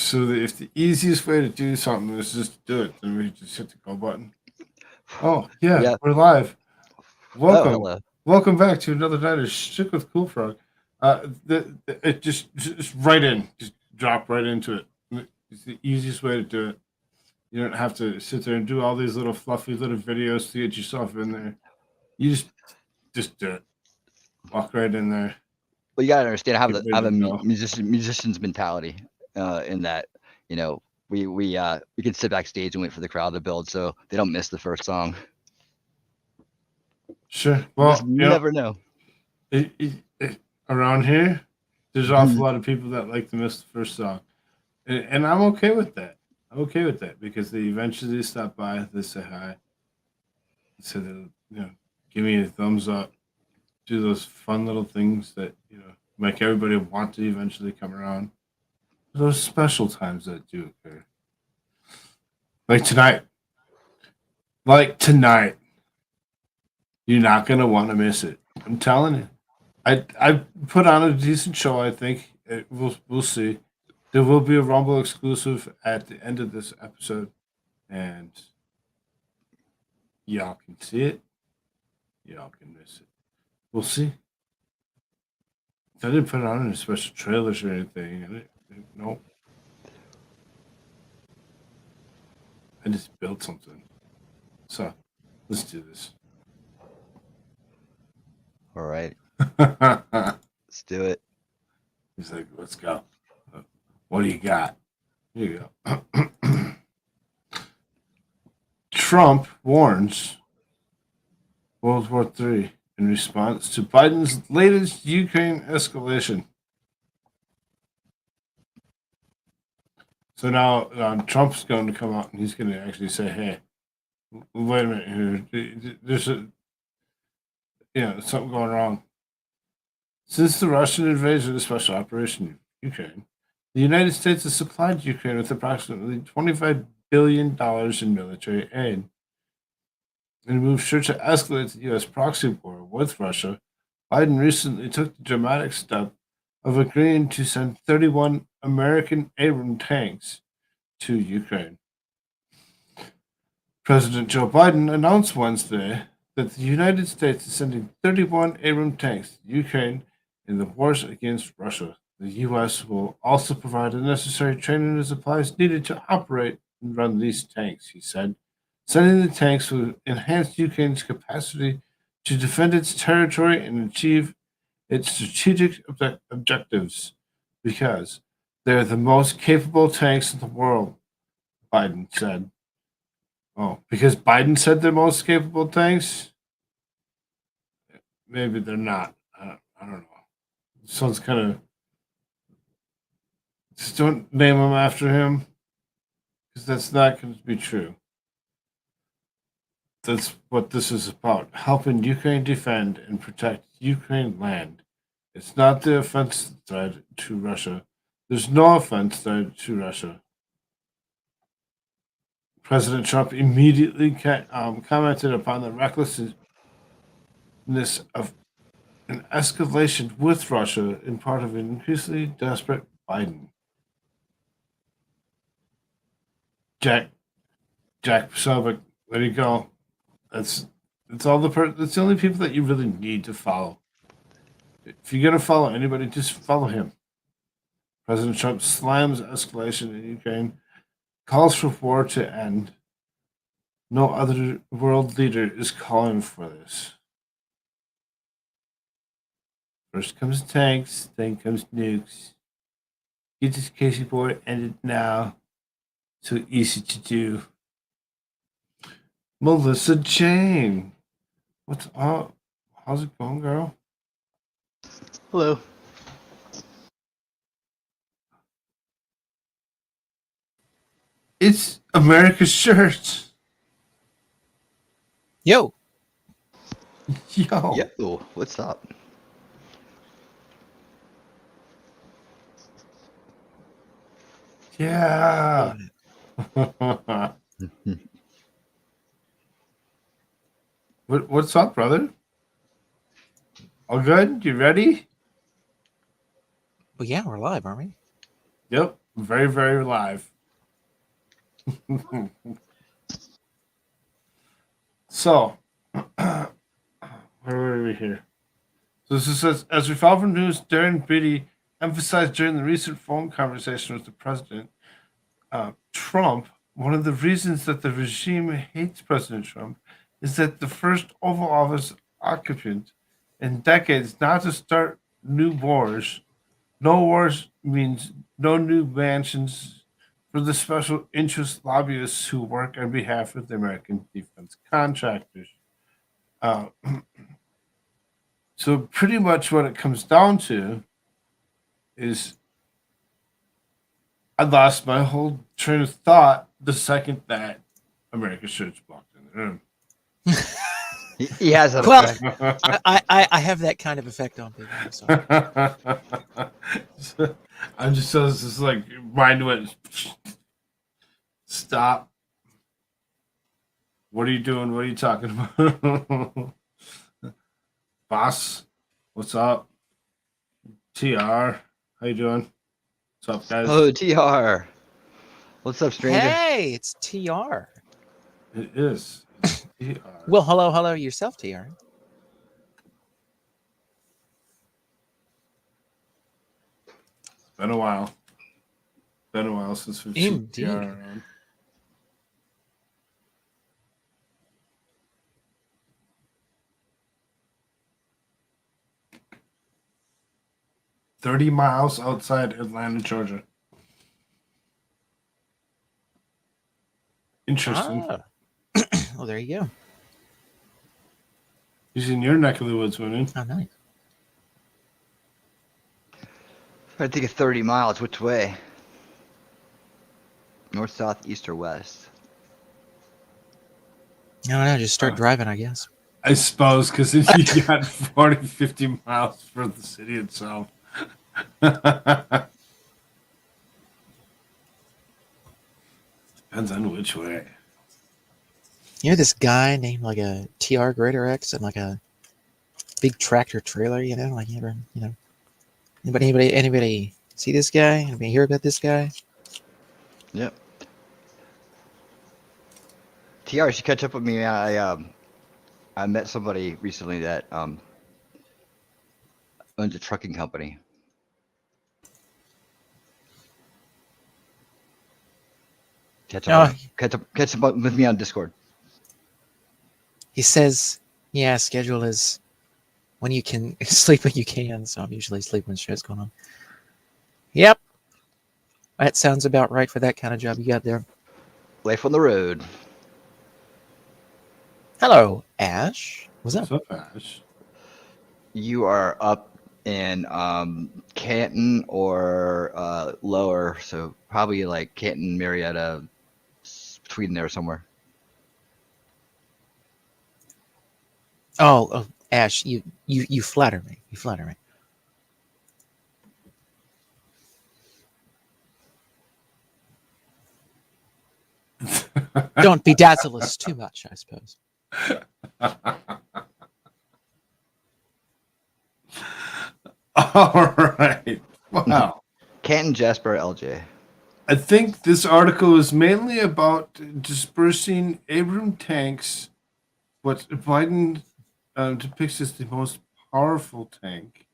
So if the easiest way to do something is just to do it, then we just hit the go button. Oh yeah, we're live. Oh, Welcome, hello. welcome back to another night of Shtick with Koolfrogg. It just right in, just drop right into it. It's the easiest way to do it. You don't have to sit there and do all these little fluffy little videos to get yourself in there. You just do it. Walk right in there. Well, you gotta understand, Get I have ready a to go. musician's mentality. In that, you know, we can sit backstage and wait for the crowd to build, so they don't miss the first song. Sure. You just Well, never know. around here, there's an awful lot of people that like to miss the first song, and I'm okay with that. I'm okay with that because they eventually stop by, they say hi, so they give me a thumbs up, do those fun little things that make everybody want to eventually come around. Those special times that do occur, like tonight, like tonight, you're not gonna want to miss it. I'm telling you. I put on a decent show. I think we'll see. There will be a Rumble exclusive at the end of this episode, and y'all can see it. Y'all can miss it. We'll see. I didn't put it on any special trailers or anything. Nope. I just built something. So let's do this. All right, let's do it. He's like, let's go. What do you got? Here you go. Trump warns World War III in response to Biden's latest Ukraine escalation. So now Trump's going to come out and he's going to actually say, "Hey, wait a minute here. There's something going wrong." Since the Russian invasion of the special operation in Ukraine, the United States has supplied Ukraine with approximately $25 billion in military aid. In a move sure to escalate the U.S. proxy war with Russia, Biden recently took the dramatic step of agreeing to send 31 American Abrams tanks to Ukraine. President Joe Biden announced Wednesday that the United States is sending 31 Abrams tanks to Ukraine in the wars against Russia. The U.S. will also provide the necessary training and supplies needed to operate and run these tanks, he said. Sending the tanks will enhance Ukraine's capacity to defend its territory and achieve its strategic objectives because they're the most capable tanks in the world, Biden said. Oh, because Biden said they're most capable tanks? Maybe they're not. I don't know. Sounds kind of. Just don't name them after him because that's not going to be true. That's what this is about, helping Ukraine defend and protect Ukraine land. It's not the offense threat to Russia. There's no offense threat to Russia. President Trump immediately commented upon the recklessness of an escalation with Russia in part of an increasingly desperate Biden. Jack Posobiec, there you go. That's that's the only people that you really need to follow. If you're gonna follow anybody, just follow him. President Trump slams escalation in Ukraine, calls for war to end. No other world leader is calling for this. First comes tanks, then comes nukes. Get this Casey board ended now. So easy to do. Melissa Jane. What's up? How's it going, girl? Hello. It's America's shirt. Yo. Yo. Yo, what's up? Yeah. What's up, brother? All good? You ready? Well, yeah, we're live, aren't we? Yep. Very, very live. So, where were we here? So this says, as we follow from news, Darren Beatty emphasized during the recent phone conversation with the president, Trump, one of the reasons that the regime hates President Trump is that the first Oval Office occupant in decades not to start new wars. No wars means no new mansions for the special interest lobbyists who work on behalf of the American defense contractors. Uh, so pretty much what it comes down to is I lost my whole train of thought the second that America Church walked in the room. He has that Well, effect. I have that kind of effect on people. So. I'm just so it's just like mind went stop. What are you doing? What are you talking about? Boss, what's up? TR, how you doing? What's up, guys? Oh, TR. What's up, stranger? Hey, it's TR. It is. It's TR. Well, hello yourself, TR. Been a while. Been a while since we've seen Indeed. TR around. "30 miles outside Atlanta, Georgia." Interesting. Ah. Well, there you go. He's in your neck of the woods, winning. Oh, nice. I think it's 30 miles. Which way? North, south, east, or west? No, just start driving, I guess. I suppose, because you got 40, 50 miles for the city itself. Depends on which way. You know this guy named like a TR Greater X and like a big tractor trailer, like you ever, anybody see this guy? Anybody hear about this guy? Yep. TR, you should catch up with me. I met somebody recently that owns a trucking company. Catch up with me on Discord. He says, yeah, schedule is when you can sleep when you can. So I'm usually asleep when show's going on. Yep. That sounds about right for that kind of job you got there. Life on the road. Hello, Ash. What's up? What's up, Ash? You are up in Canton or lower, so probably like Canton, Marietta, between there somewhere. Oh, Ash, you flatter me. You flatter me. Don't bedazzle us too much, I suppose. All right. Wow. Canton, Jasper, LJ. I think this article is mainly about dispersing Abrams tanks, what Biden depicts as the most powerful tank,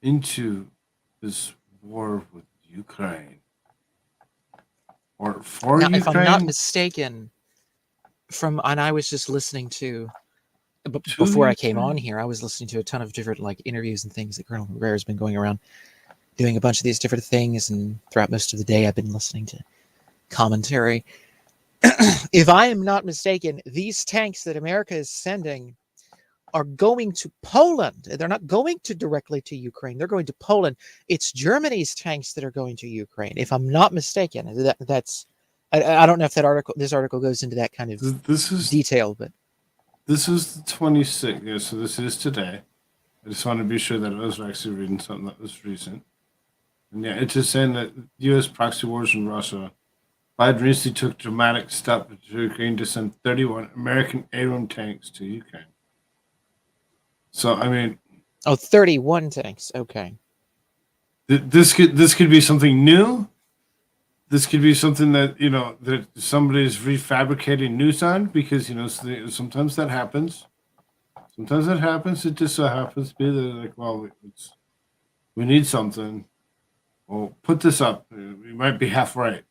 into this war with Ukraine. Or for Now, Ukraine. if I'm not mistaken, and I was just listening to before I came on here, I was listening to a ton of different like interviews and things that Colonel Rare has been going around doing a bunch of these different things, and throughout most of the day I've been listening to commentary. If I am not mistaken, these tanks that America is sending are going to Poland. They're not going directly to Ukraine. They're going to Poland. It's Germany's tanks that are going to Ukraine. If I'm not mistaken, that's I don't know if this article goes into that kind of detail, but this is the 26th. Yeah, so this is today. I just want to be sure that I was actually reading something that was recent. And yeah, it's just saying that U.S. proxy wars in Russia. Biden recently took dramatic step to Ukraine to send 31 American Abrams tanks to Ukraine. So, I mean... 31 tanks. Okay. This could be something new. This could be something that that somebody's refabricating news on, because sometimes that happens. Sometimes that happens. It just so happens to be that like, well, we need something. Well, put this up. We might be half right.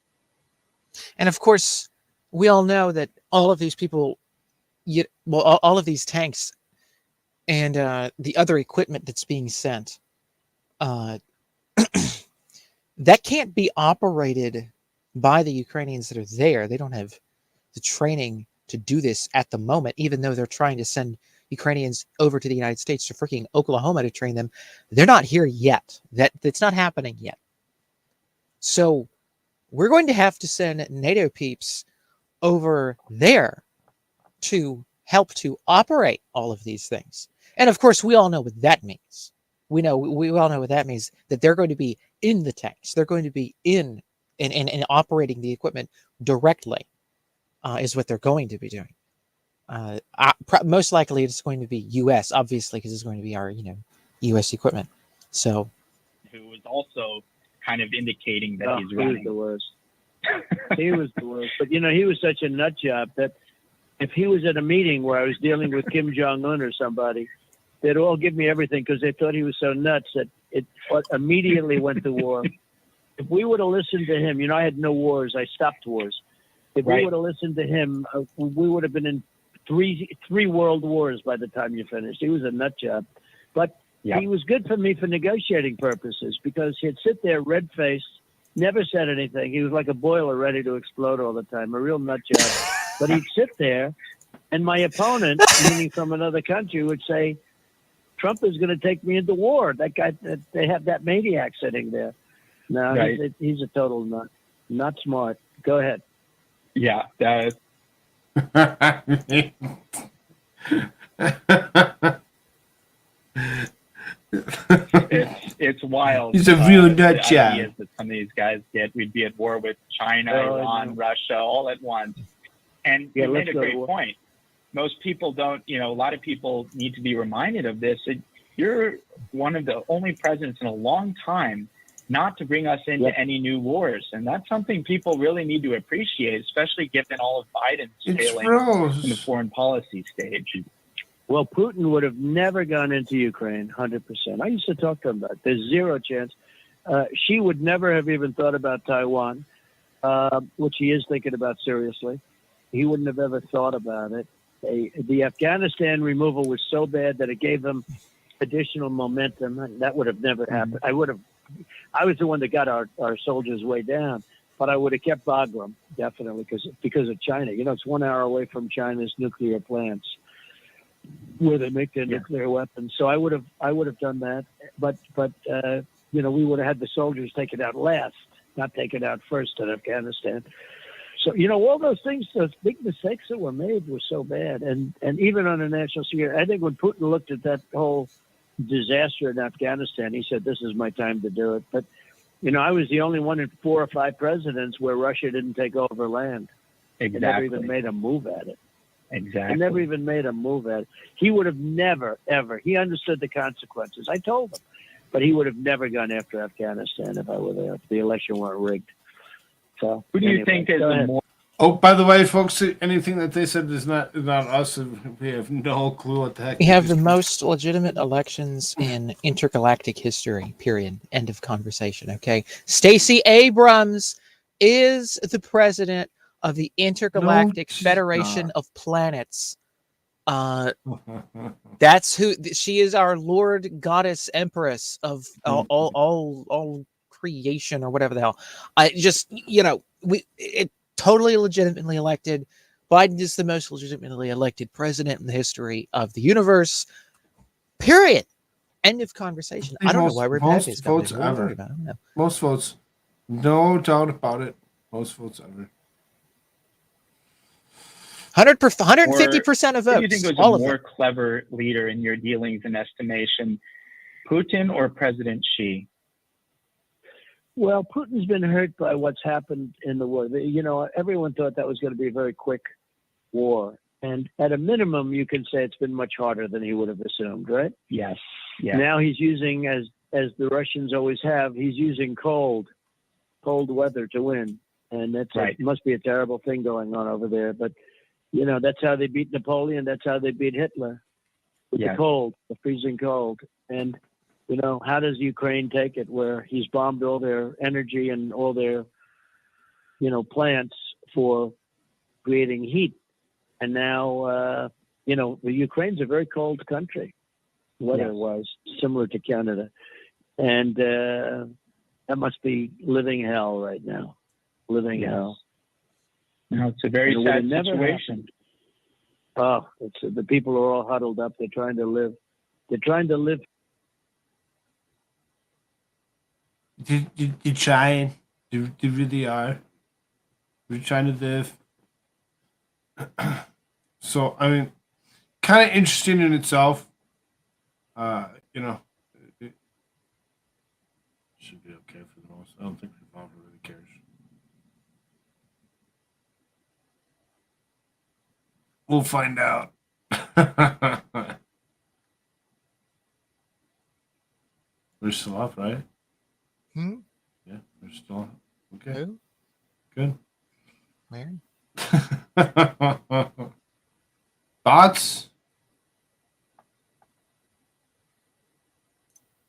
And of course, we all know that all of these people, all of these tanks and the other equipment that's being sent, that can't be operated by the Ukrainians that are there. They don't have the training to do this at the moment, even though they're trying to send Ukrainians over to the United States to freaking Oklahoma to train them. They're not here yet. That's not happening yet. So we're going to have to send NATO peeps over there to help to operate all of these things. And of course, we all know what that means. We all know what that means, that they're going to be in the tanks. They're going to be in and operating the equipment directly, is what they're going to be doing. Most likely it's going to be U.S., obviously, because it's going to be our, U.S. equipment. So, who was also kind of indicating that he's running. He was the worst. He was the worst. But he was such a nut job that if he was at a meeting where I was dealing with Kim Jong-un or somebody, they'd all give me everything because they thought he was so nuts that it immediately went to war. If we would have listened to him, I had no wars. I stopped wars. If we would have listened to him, we would have been in three world wars by the time you finished. He was a nut job. But he was good for me for negotiating purposes, because he'd sit there red-faced, never said anything. He was like a boiler ready to explode all the time, a real nut job. But he'd sit there, and my opponent, meaning from another country, would say, Trump is going to take me into war. That guy, they have that maniac sitting there. No, he's a total nut. Not smart. Go ahead. Yeah. It's wild. He's a real nut job. Ideas that some of these guys get. We'd be at war with China, Iran, Russia, all at once. And you made a great point. Most people don't, a lot of people need to be reminded of this. You're one of the only presidents in a long time not to bring us into any new wars. And that's something people really need to appreciate, especially given all of Biden's failing in the foreign policy stage. Well, Putin would have never gone into Ukraine, 100%. I used to talk to him about it. There's zero chance. She would never have even thought about Taiwan, which he is thinking about seriously. He wouldn't have ever thought about it. The Afghanistan removal was so bad that it gave them additional momentum. That would have never happened. I was the one that got our soldiers way down, but I would have kept Bagram, definitely, because of China. It's 1 hour away from China's nuclear plants where they make their nuclear weapons. So I would have done that. But we would have had the soldiers take it out last, not take it out first in Afghanistan. So, all those things, those big mistakes that were made were so bad. And even on a national security, I think when Putin looked at that whole disaster in Afghanistan, he said, this is my time to do it. But, I was the only one in 4 or 5 presidents where Russia didn't take over land. Exactly. It never even made a move at it. Exactly. It never even made a move at it. He would have never, ever. He understood the consequences. I told him. But he would have never gone after Afghanistan if I were there, if the election weren't rigged. So, who do you think is the more? Oh, by the way, folks, anything that they said is not us. We have no clue what the heck. We have the most legitimate elections in intergalactic history, period. End of conversation, okay? Stacey Abrams is the president of the Intergalactic Federation of Planets. That's who she is. Our Lord, Goddess, Empress of all creation, or whatever the hell. I just, totally legitimately elected. Biden is the most legitimately elected president in the history of the universe. Period. End of conversation. I don't know why we're passing this. Most votes ever. Most votes. No doubt about it. Most votes ever. 150% of votes. Who do you think was a more clever leader in your dealings and estimation, Putin or President Xi? Well, Putin's been hurt by what's happened in the war. Everyone thought that was going to be a very quick war. And at a minimum, you can say it's been much harder than he would have assumed, right? Yes. Now he's using, as as the Russians always have, he's using cold weather to win. And that's must be a terrible thing going on over there. But, you know, that's how they beat Napoleon. That's how they beat Hitler, with the cold, the freezing cold. And, you know, how does Ukraine take it, where he's bombed all their energy and all their, you know, plants for creating heat? And now, you know, the Ukraine's a very cold country, weather-wise, similar to Canada. And that must be living hell right now. Living hell. No, it's a very sad situation. Oh, the people are all huddled up. They're trying to live. They're trying to live. You're trying. You really are. We're trying to live. So, I mean, kind of interesting in itself. You know, it should be okay for the most. I don't think Revolver really cares. We'll find out. We're still up, right? Hmm? Yeah, we're still up. Okay. Who? Good. Where? Thoughts?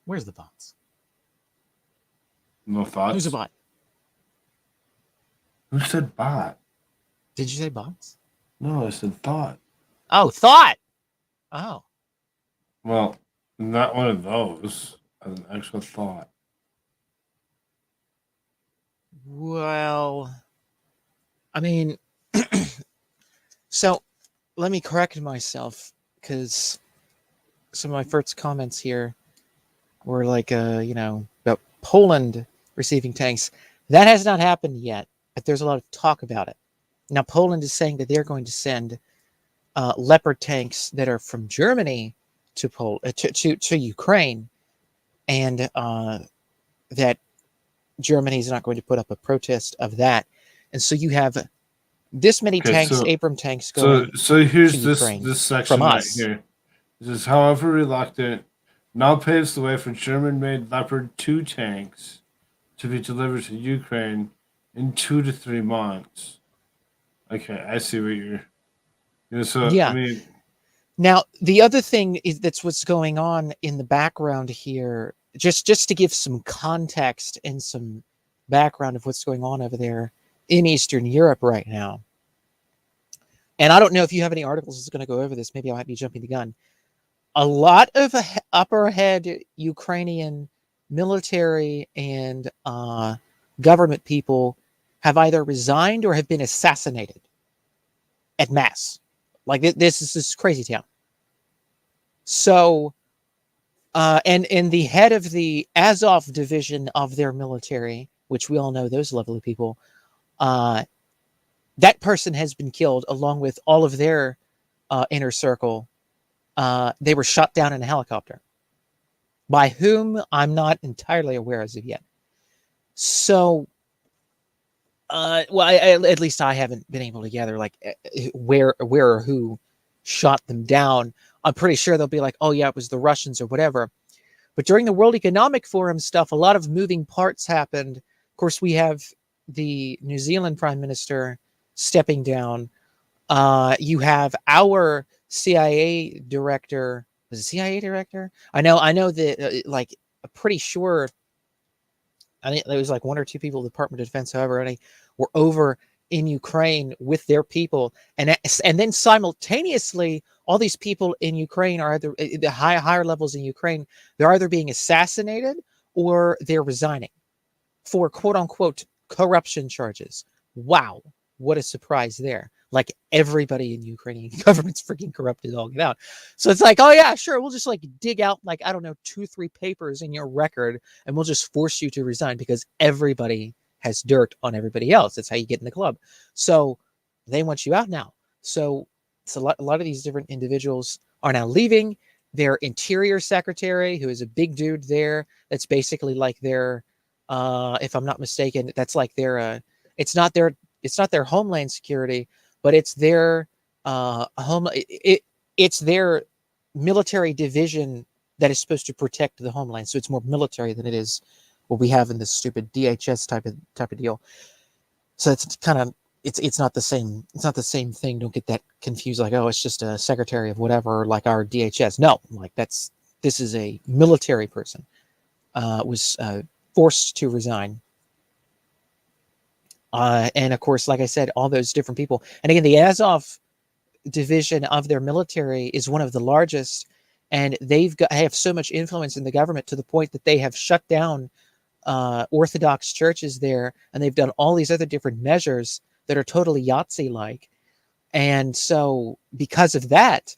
Where's the bots? No thoughts? Who's a bot? Who said bot? Did you say bots? No, I said thought. Oh, thought. Oh. Well, not one of those. An actual thought. Well, I mean, so let me correct myself, because some of my first comments here were like, you know, about Poland receiving tanks. That has not happened yet, but there's a lot of talk about it. Now, Poland is saying that they're going to send Leopard tanks that are from Germany to Ukraine, and that Germany is not going to put up a protest of that. And so you have this many tanks, Abram tanks going. So here's to Ukraine this section from right us. here. This is, however reluctant, now paves the way for German-made Leopard 2 tanks to be delivered to Ukraine in 2 to 3 months. Okay, I see what you're. You know, so Yeah. I mean, now the other thing is that's what's going on in the background here. Just to give some context and some background of what's going on over there in Eastern Europe right now. And I don't know if you have any articles that's going to go over this. Maybe I might be jumping the gun. A lot of upper head Ukrainian military and government people have either resigned or have been assassinated en masse. Like this is this crazy town. So, and the head of the Azov division of their military, which we all know those lovely people, that person has been killed along with all of their inner circle. They were shot down in a helicopter. By whom, I'm not entirely aware as of yet. So, well, at least I haven't been able to gather like where or who shot them down. I'm pretty sure they'll be like, oh yeah, it was the Russians or whatever. But during the World Economic Forum stuff, a lot of moving parts happened. Of course, we have the New Zealand Prime Minister stepping down. You have our CIA director. Was it CIA director? I know that like I'm pretty sure. I think there was like 1 or 2 people in the Department of Defense, however, and they were over in Ukraine with their people, and then simultaneously, all these people in Ukraine are either the higher levels in Ukraine, they're either being assassinated or they're resigning for quote unquote corruption charges. Wow, what a surprise there! Like everybody in Ukrainian government's freaking corrupted all get out. So it's like, oh yeah, sure, we'll just like dig out like, I don't know, 2-3 papers in your record and we'll just force you to resign because everybody has dirt on everybody else. That's how you get in the club. So they want you out now. So it's a lot of these different individuals are now leaving. Their interior secretary, who is a big dude there, that's basically like their, if I'm not mistaken, that's like their, it's not their homeland security, but it's their it's their military division that is supposed to protect the homeland. So it's more military than it is what we have in this stupid DHS type of deal. So it's kind of it's not the same. It's not the same thing. Don't get that confused. Like, oh, it's just a secretary of whatever, like our DHS. No, like this is a military person. Was forced to resign. And of course, like I said, all those different people. And again, the Azov division of their military is one of the largest, and have so much influence in the government to the point that they have shut down Orthodox churches there, and they've done all these other different measures that are totally Yahtzee-like. And so, because of that,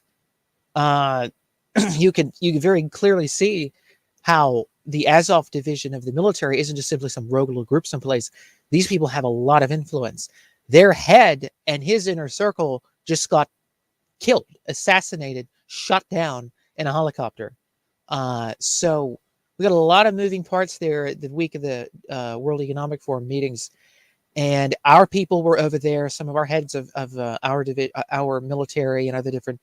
you can very clearly see how the Azov division of the military isn't just simply some rogue little group someplace. These people have a lot of influence. Their head and his inner circle just got killed, assassinated, shot down in a helicopter. So we got a lot of moving parts there the week of the World Economic Forum meetings. And our people were over there. Some of our heads of our military and other different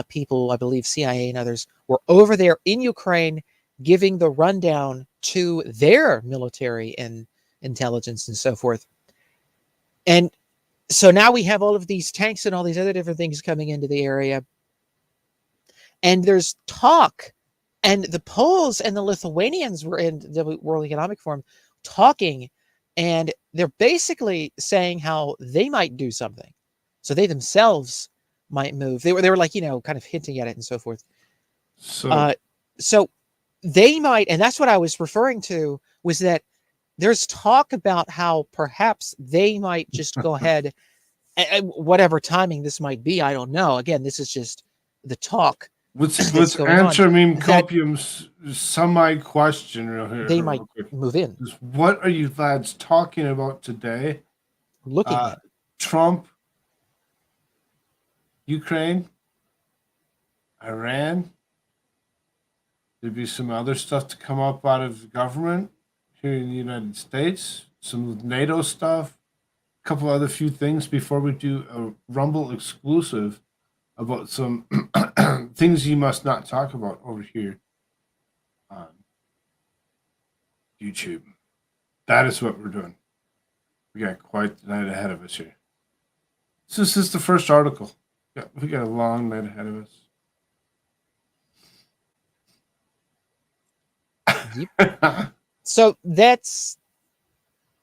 people, I believe CIA and others, were over there in Ukraine giving the rundown to their military and intelligence and so forth. And so now we have all of these tanks and all these other different things coming into the area. And there's talk. And the Poles and the Lithuanians were in the World Economic Forum talking. And they're basically saying how they might do something. So they themselves might move. They were like, kind of hinting at it and so forth. So they might, and that's what I was referring to, was that there's talk about how perhaps they might just go ahead, and whatever timing this might be, I don't know. Again, this is just the talk. Let's answer Copium's semi-question real here. They might move in. What are you lads talking about today? Looking at Trump, Ukraine, Iran. There'd be some other stuff to come up out of the government here in the United States. Some NATO stuff. A couple other few things before we do a Rumble exclusive about some things you must not talk about over here on YouTube. That is what we're doing. We got quite the night ahead of us here. This is the first article. We got a long night ahead of us. Yep. So that's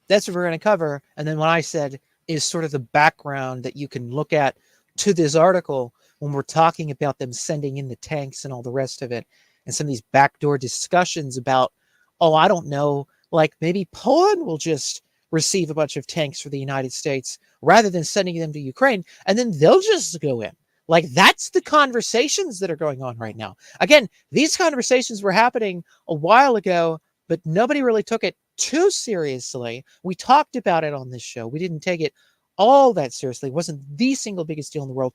what we're going to cover. And then what I said is sort of the background that you can look at to this article when we're talking about them sending in the tanks and all the rest of it, and some of these backdoor discussions about, I don't know, like maybe Poland will just receive a bunch of tanks for the United States rather than sending them to Ukraine, and then they'll just go in. Like, that's the conversations that are going on right now. Again, these conversations were happening a while ago, but nobody really took it too seriously. We talked about it on this show. We didn't take it all that seriously. It wasn't the single biggest deal in the world.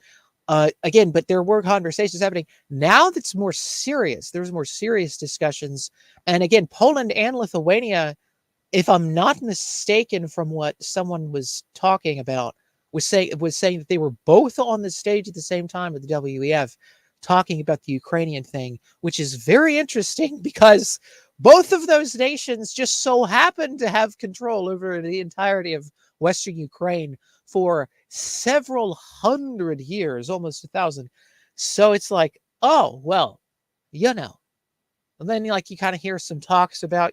Again, but there were conversations happening. Now that's more serious. There's more serious discussions. And again, Poland and Lithuania, if I'm not mistaken from what someone was talking about, was saying that they were both on the stage at the same time at the WEF talking about the Ukrainian thing, which is very interesting because both of those nations just so happen to have control over the entirety of Western Ukraine for several hundred years, almost 1,000. So it's like, oh, well, And then you kind of hear some talks about,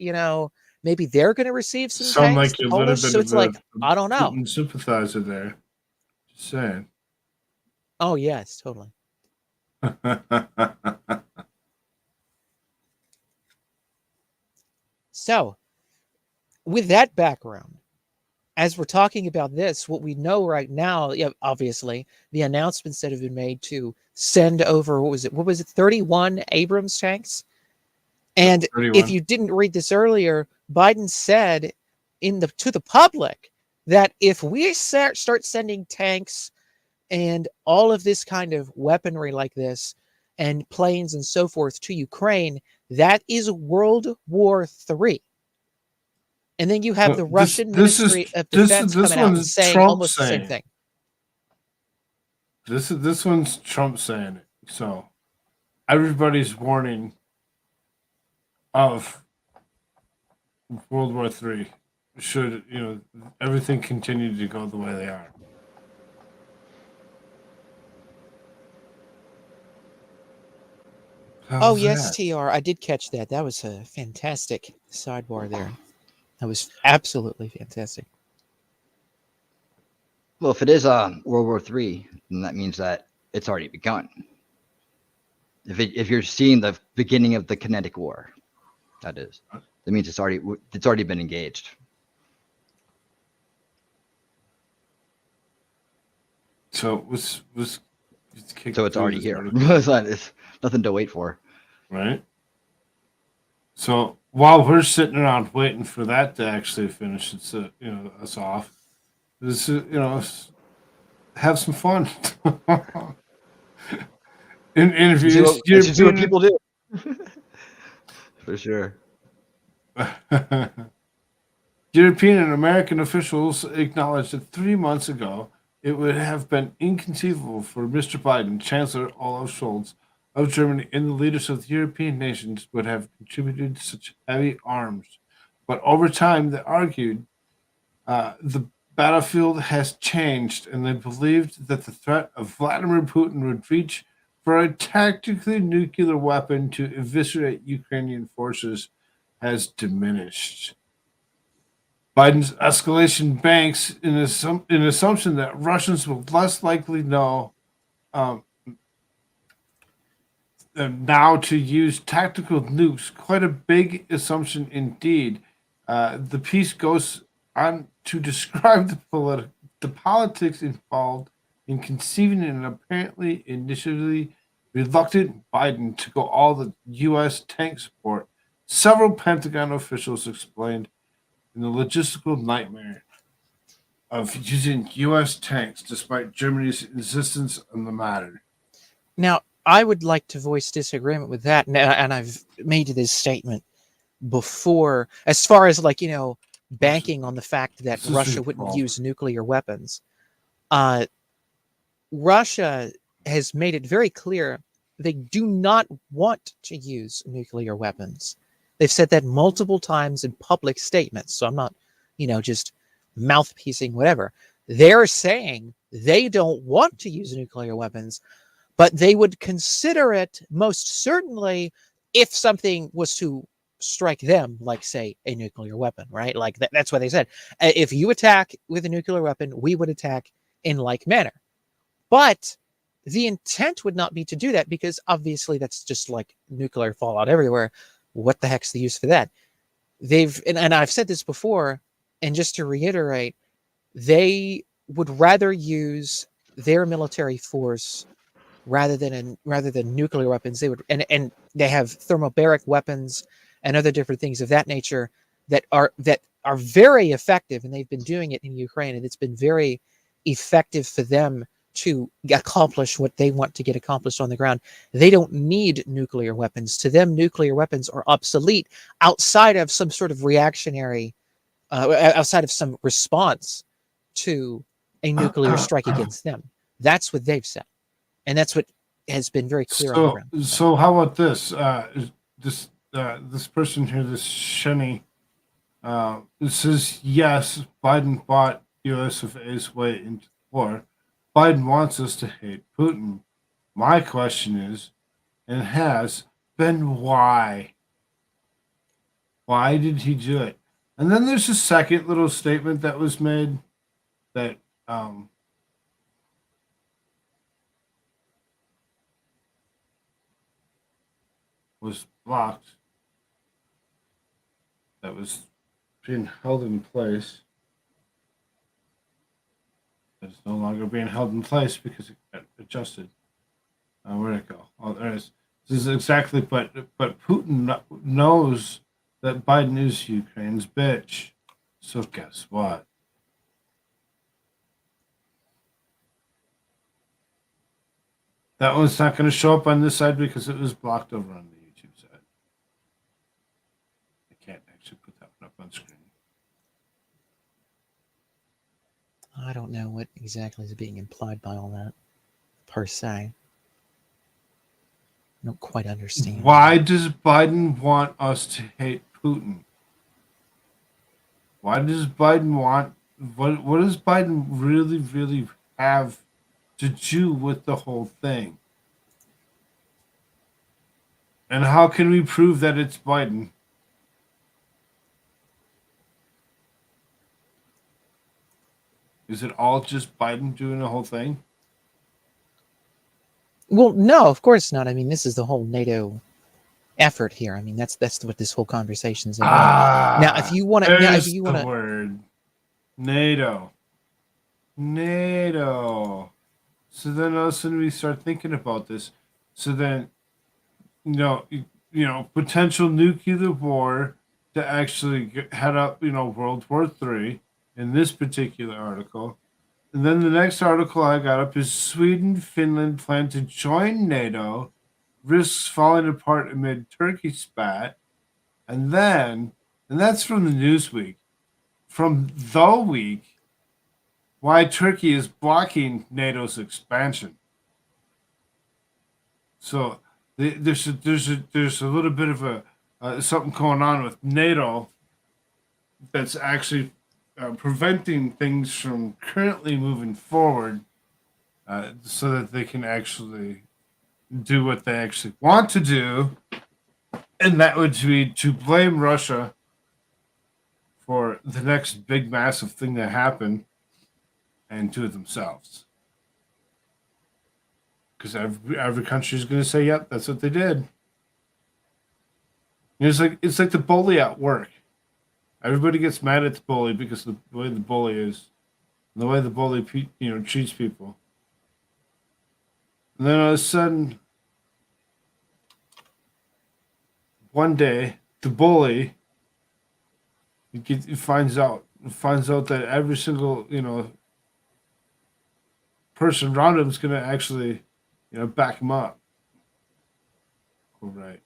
maybe they're going to receive some Sound tanks like to a Poland. little bit So it's of like, I don't know. Putin sympathizer there. Just saying. Oh, yes, totally. So, with that background, as we're talking about this, what we know right now, obviously, the announcements that have been made to send over, what was it, 31 Abrams tanks? And 31. If you didn't read this earlier, Biden said to the public that if we start sending tanks and all of this kind of weaponry like this and planes and so forth to Ukraine, that is World War III. And then you have the Russian Ministry of Defense coming out and saying almost the same thing. This one's Trump saying it. So everybody's warning of World War III should, everything continue to go the way they are. Oh How's yes, that? TR. I did catch that. That was a fantastic sidebar there. That was absolutely fantastic. Well, if it is World War III, then that means that it's already begun. If you're seeing the beginning of the kinetic war, that means it's already been engaged. So So it's already here. It's nothing to wait for. Right. So while we're sitting around waiting for that to actually finish, us off. This is, have some fun. In interviews, Let's see what people do. For sure. European and American officials acknowledged that 3 months ago it would have been inconceivable for Mr. Biden, Chancellor Olaf Scholz of Germany, and the leaders of the European nations would have contributed such heavy arms. But over time, they argued the battlefield has changed, and they believed that the threat of Vladimir Putin would reach for a tactically nuclear weapon to eviscerate Ukrainian forces has diminished. Biden's escalation banks in an assumption that Russians will less likely know now to use tactical nukes. Quite a big assumption indeed. The piece goes on to describe the politics involved in conceiving an apparently initially reluctant Biden to go all the U.S. tank support. Several Pentagon officials explained in the logistical nightmare of using U.S. tanks despite Germany's insistence on the matter. Now, I would like to voice disagreement with that, and I've made this statement before, as far as banking on the fact that Russia wouldn't use nuclear weapons. Russia has made it very clear they do not want to use nuclear weapons. They've said that multiple times in public statements. So I'm not, just mouthpiecing whatever. They're saying they don't want to use nuclear weapons, but they would consider it most certainly if something was to strike them, like, say, a nuclear weapon, right? Like that's what they said. If you attack with a nuclear weapon, we would attack in like manner. But the intent would not be to do that, because obviously that's just like nuclear fallout everywhere. What the heck's the use for that? And I've said this before, and just to reiterate, they would rather use their military force rather than nuclear weapons. They would, and they have thermobaric weapons and other different things of that nature that are very effective, and they've been doing it in Ukraine, and it's been very effective for them to accomplish what they want to get accomplished on the ground. They don't need nuclear weapons. To them, nuclear weapons are obsolete outside of some sort of reactionary, outside of some response to a nuclear strike against them. That's what they've said. And that's what has been very clear on the ground. So how about this? This person here, this Shenny, says, yes, Biden bought U.S. of A's way into war. Biden wants us to hate Putin. My question is, and has been, why? Why did he do it? And then there's a second little statement that was made that was blocked, that was being held in place. It's no longer being held in place because it got adjusted. Where'd it go? Oh, there it is. This is exactly, but Putin knows that Biden is Ukraine's bitch. So guess what? That one's not going to show up on this side because it was blocked over on the YouTube side. I can't actually put that one up on screen. I don't know what exactly is being implied by all that, per se. don't quite understand. Why does Biden want us to hate Putin? Why does Biden want what does Biden really have to do with the whole thing? And how can we prove that it's Biden? Is it all just Biden doing the whole thing? Well, no, of course not. I mean, this is the whole NATO effort here. I mean, that's what this whole conversation is about. Now, if you want to, the word NATO. NATO. So then all of a sudden we start thinking about this. So then, potential nuclear war to actually head up, World War III in this particular article. And then the next article I got up is Sweden, Finland plan to join NATO, risks falling apart amid Turkey spat. And that's from the Newsweek. From the week, why Turkey is blocking NATO's expansion. So there's a little bit of a something going on with NATO that's actually preventing things from currently moving forward, so that they can actually do what they actually want to do, and that would be to blame Russia for the next big massive thing that happened and do it themselves. Because every country is going to say, yep, that's what they did. It's like the bully at work. Everybody gets mad at the bully because of the way the bully is, and the way the bully treats people. And then all of a sudden, one day, the bully finds out that every single person around him is going to actually back him up. All right.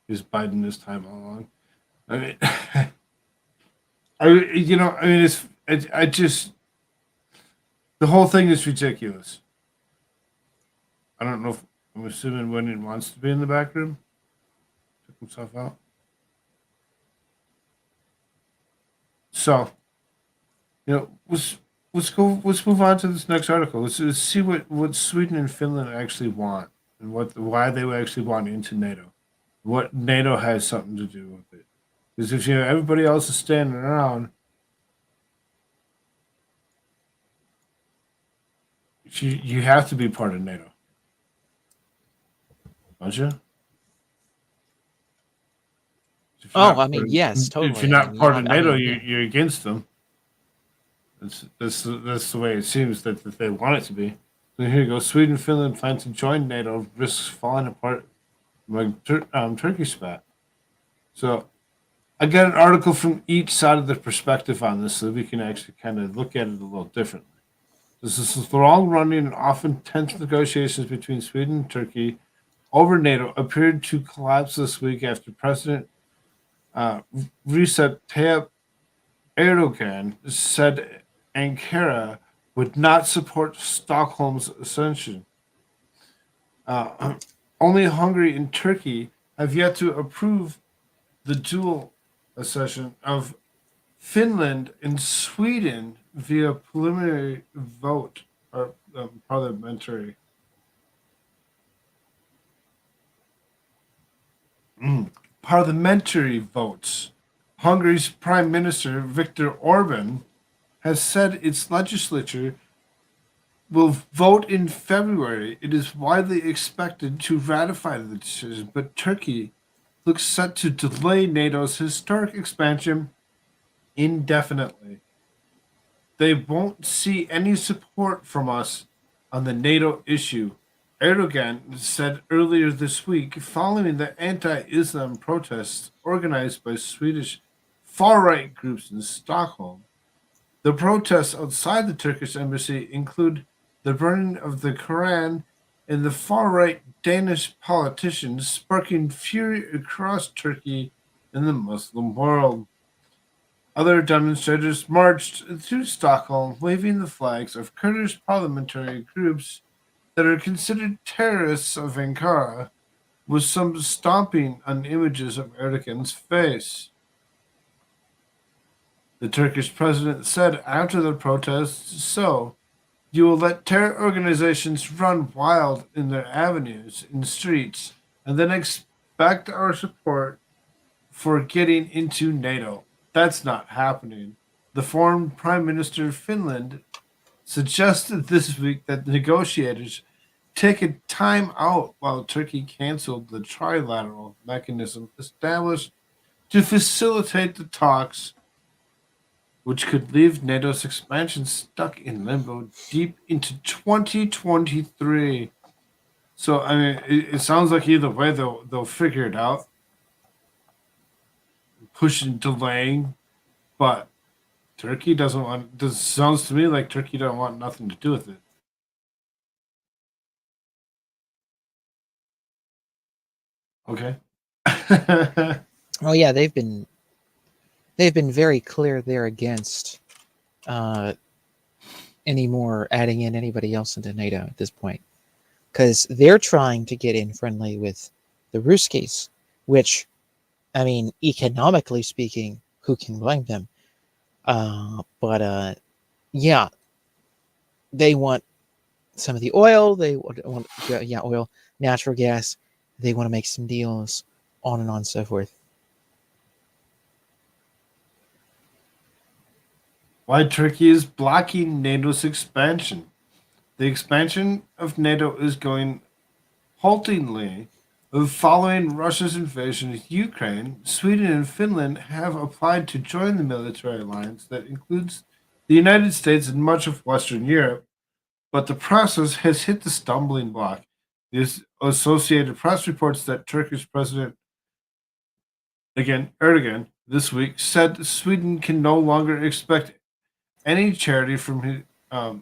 Is Biden this time all along? I mean, I just the whole thing is ridiculous. I don't know if I'm assuming Wyndon wants to be in the back room. Took himself out. So, let's move on to this next article. Let's see what Sweden and Finland actually want and why they would actually want into NATO. What NATO has something to do with it. Because if everybody else is standing around, you have to be part of NATO, don't you? Yes, totally. If you're not part of NATO, you're against them. That's the way it seems that they want it to be. So here you go. Sweden, Finland plan to join NATO. Risks falling apart like Turkey spat. So I got an article from each side of the perspective on this, so we can actually kind of look at it a little differently. This is the long-running and often tense negotiations between Sweden and Turkey over NATO appeared to collapse this week after President Recep Tayyip Erdogan said Ankara would not support Stockholm's accession. Only Hungary and Turkey have yet to approve the dual accession of Finland and Sweden via preliminary vote or parliamentary. Parliamentary votes. Hungary's Prime Minister Viktor Orban has said its legislature will vote in February. It is widely expected to ratify the decision, but Turkey looks set to delay NATO's historic expansion indefinitely. They won't see any support from us on the NATO issue, Erdogan said earlier this week following the anti-Islam protests organized by Swedish far-right groups in Stockholm. The protests outside the Turkish embassy include the burning of the Quran and the far-right Danish politicians, sparking fury across Turkey and the Muslim world. Other demonstrators marched through Stockholm, waving the flags of Kurdish parliamentary groups that are considered terrorists of Ankara, with some stomping on images of Erdogan's face. The Turkish president said after the protests, "So, you will let terror organizations run wild in their avenues and streets, and then expect our support for getting into NATO. That's not happening." The foreign prime minister of Finland suggested this week that negotiators take a time out while Turkey canceled the trilateral mechanism established to facilitate the talks, which could leave NATO's expansion stuck in limbo deep into 2023. So, I mean, it sounds like either way they'll figure it out, pushing, delaying, but Turkey doesn't want. This sounds to me like Turkey don't want nothing to do with it. Okay. Oh yeah, they've been very clear they're against any more adding in anybody else into NATO at this point, because they're trying to get in friendly with the Ruskies, which, I mean, economically speaking, who can blame them? But yeah, they want some of the oil. They want oil, natural gas. They want to make some deals, on and on and so forth. Why Turkey is blocking NATO's expansion. The expansion of NATO is going haltingly. Following Russia's invasion of Ukraine, Sweden and Finland have applied to join the military alliance that includes the United States and much of Western Europe, but the process has hit the stumbling block. The Associated Press reports that Turkish President, again Erdogan, this week said Sweden can no longer expect any charity from us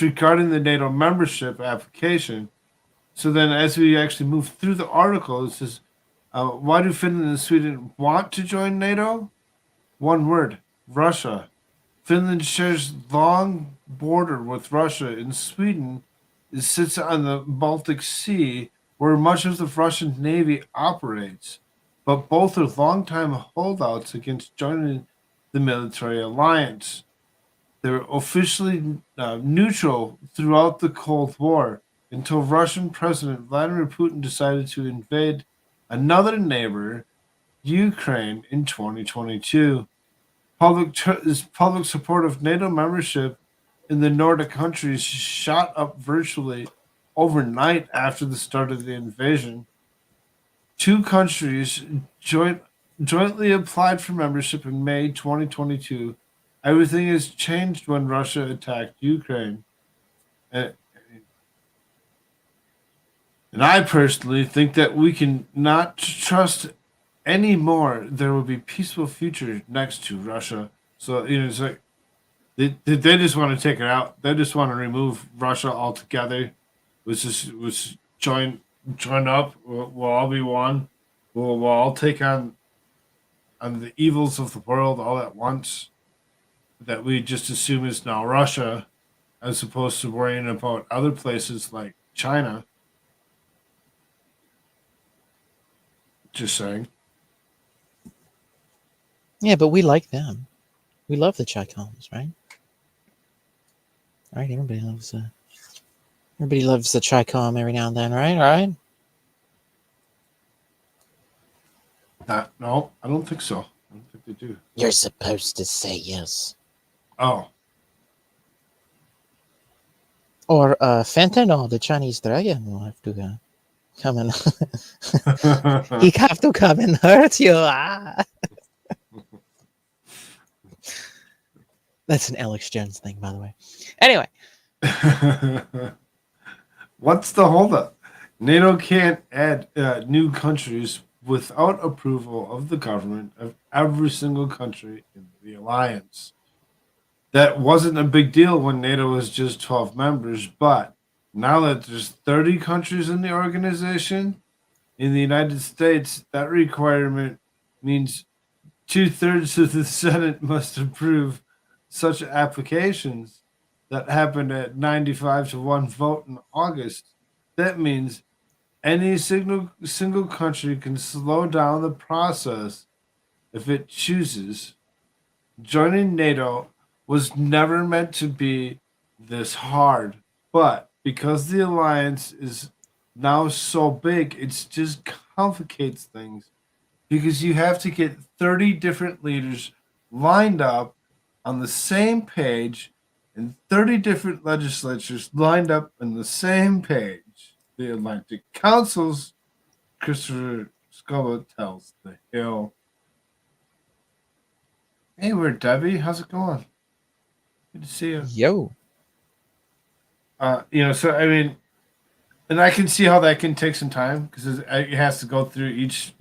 regarding the NATO membership application. So then, as we actually move through the article, it says, why do Finland and Sweden want to join NATO? One word: Russia. Finland shares long border with Russia, and Sweden sits on the Baltic Sea, where much of the Russian Navy operates. But both are longtime holdouts against joining the military alliance. They were officially neutral throughout the Cold War until Russian President Vladimir Putin decided to invade another neighbor, Ukraine, in 2022. Public support of NATO membership in the Nordic countries shot up virtually overnight after the start of the invasion. Two countries jointly applied for membership in May 2022. Everything has changed when Russia attacked Ukraine. And I personally think that we can not trust anymore there will be peaceful future next to Russia. So, it's like they just want to take it out. They just want to remove Russia altogether. Was join up. We'll all be one. We'll all take on the evils of the world all at once. That we just assume is now Russia, as opposed to worrying about other places like China. Just saying. Yeah, but we like them. We love the Chi-Coms, right? All right, everybody loves the Chi-Com every now and then, right? All right. No, I don't think so. I don't think they do. You're supposed to say yes. Oh. Or fentanyl, the Chinese dragon, will have to come and he have to come and hurt you. Ah. That's an Alex Jones thing, by the way. Anyway. What's the holdup? NATO can't add new countries without approval of the government of every single country in the alliance. That wasn't a big deal when NATO was just 12 members, but now that there's 30 countries in the organization, in the United States, that requirement means 2/3 of the Senate must approve such applications. That happened at 95 to 1 vote in August. That means any single country can slow down the process if it chooses. Joining NATO was never meant to be this hard, but because the alliance is now so big, it just complicates things because you have to get 30 different leaders lined up on the same page and 30 different legislatures lined up on the same page. The Atlantic Council's Christopher Scuba tells the Hill. Hey, we're Debbie. How's it going? Good to see you. Yo. So I mean, and I can see how that can take some time because it has to go through each,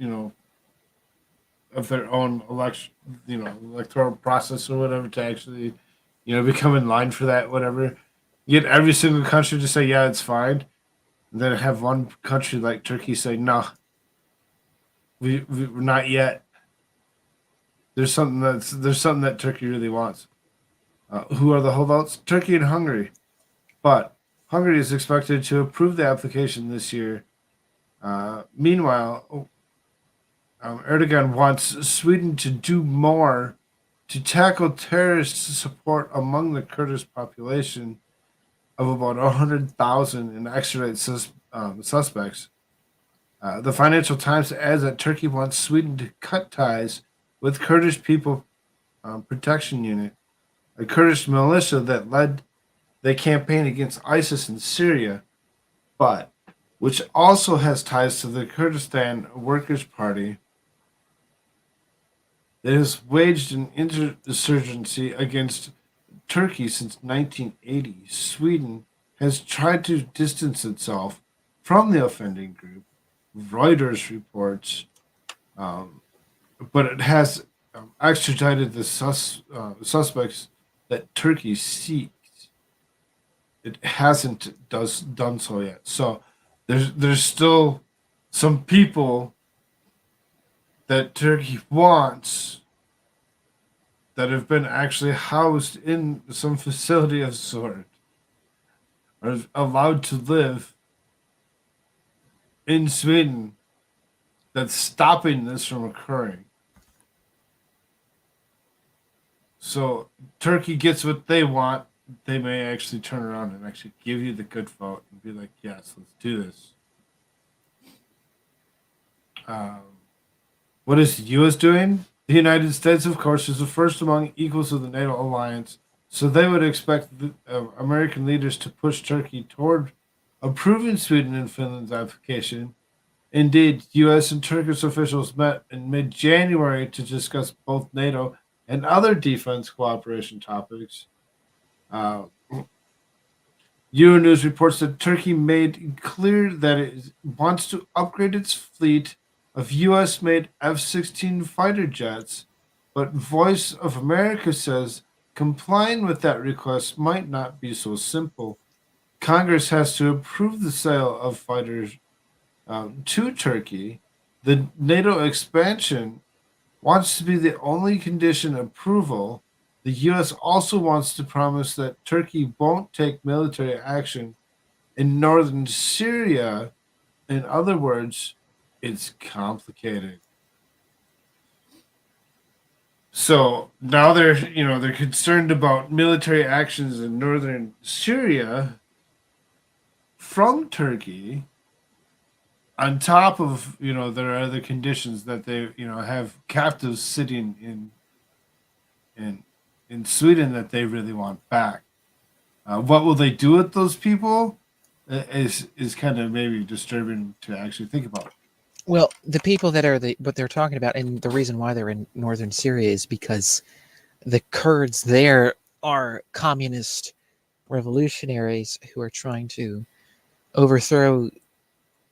of their own electoral process or whatever to actually, become in line for that, whatever. You get every single country to say, yeah, it's fine. And then have one country like Turkey say, no, we're not yet. There's something that Turkey really wants. Who are the holdouts? Turkey and Hungary. But Hungary is expected to approve the application this year. Meanwhile, Erdogan wants Sweden to do more to tackle terrorist support among the Kurdish population of about 100,000 and extradite suspects. The Financial Times adds that Turkey wants Sweden to cut ties with Kurdish People Protection Unit, a Kurdish militia that led the campaign against ISIS in Syria, but which also has ties to the Kurdistan Workers' Party that has waged an insurgency against Turkey since 1980. Sweden has tried to distance itself from the offending group, Reuters reports, but it has extradited the suspects that Turkey seeks. It hasn't done so yet. So there's still some people that Turkey wants that have been actually housed in some facility of sort, are allowed to live in Sweden, that's stopping this from occurring. So Turkey gets what they want. They may actually turn around and actually give you the good vote and be like, yes, let's do this. What is the U.S. doing? The United States, of course, is the first among equals of the NATO alliance, so they would expect American leaders to push Turkey toward approving Sweden and Finland's application. Indeed, U.S. and Turkish officials met in mid-January to discuss both NATO and other defense cooperation topics. Euronews reports that Turkey made clear that it wants to upgrade its fleet of U.S.-made F-16 fighter jets, but Voice of America says complying with that request might not be so simple. Congress has to approve the sale of fighters to Turkey. The NATO expansion wants to be the only condition approval. The U.S. also wants to promise that Turkey won't take military action in northern Syria. In other words, it's complicated. So now they're concerned about military actions in northern Syria from Turkey, on top of there are other conditions that they have captives sitting in Sweden that they really want back. What will they do with those people is kind of maybe disturbing to actually think about. Well, the people that are what they're talking about, and the reason why they're in northern Syria is because the Kurds there are communist revolutionaries who are trying to overthrow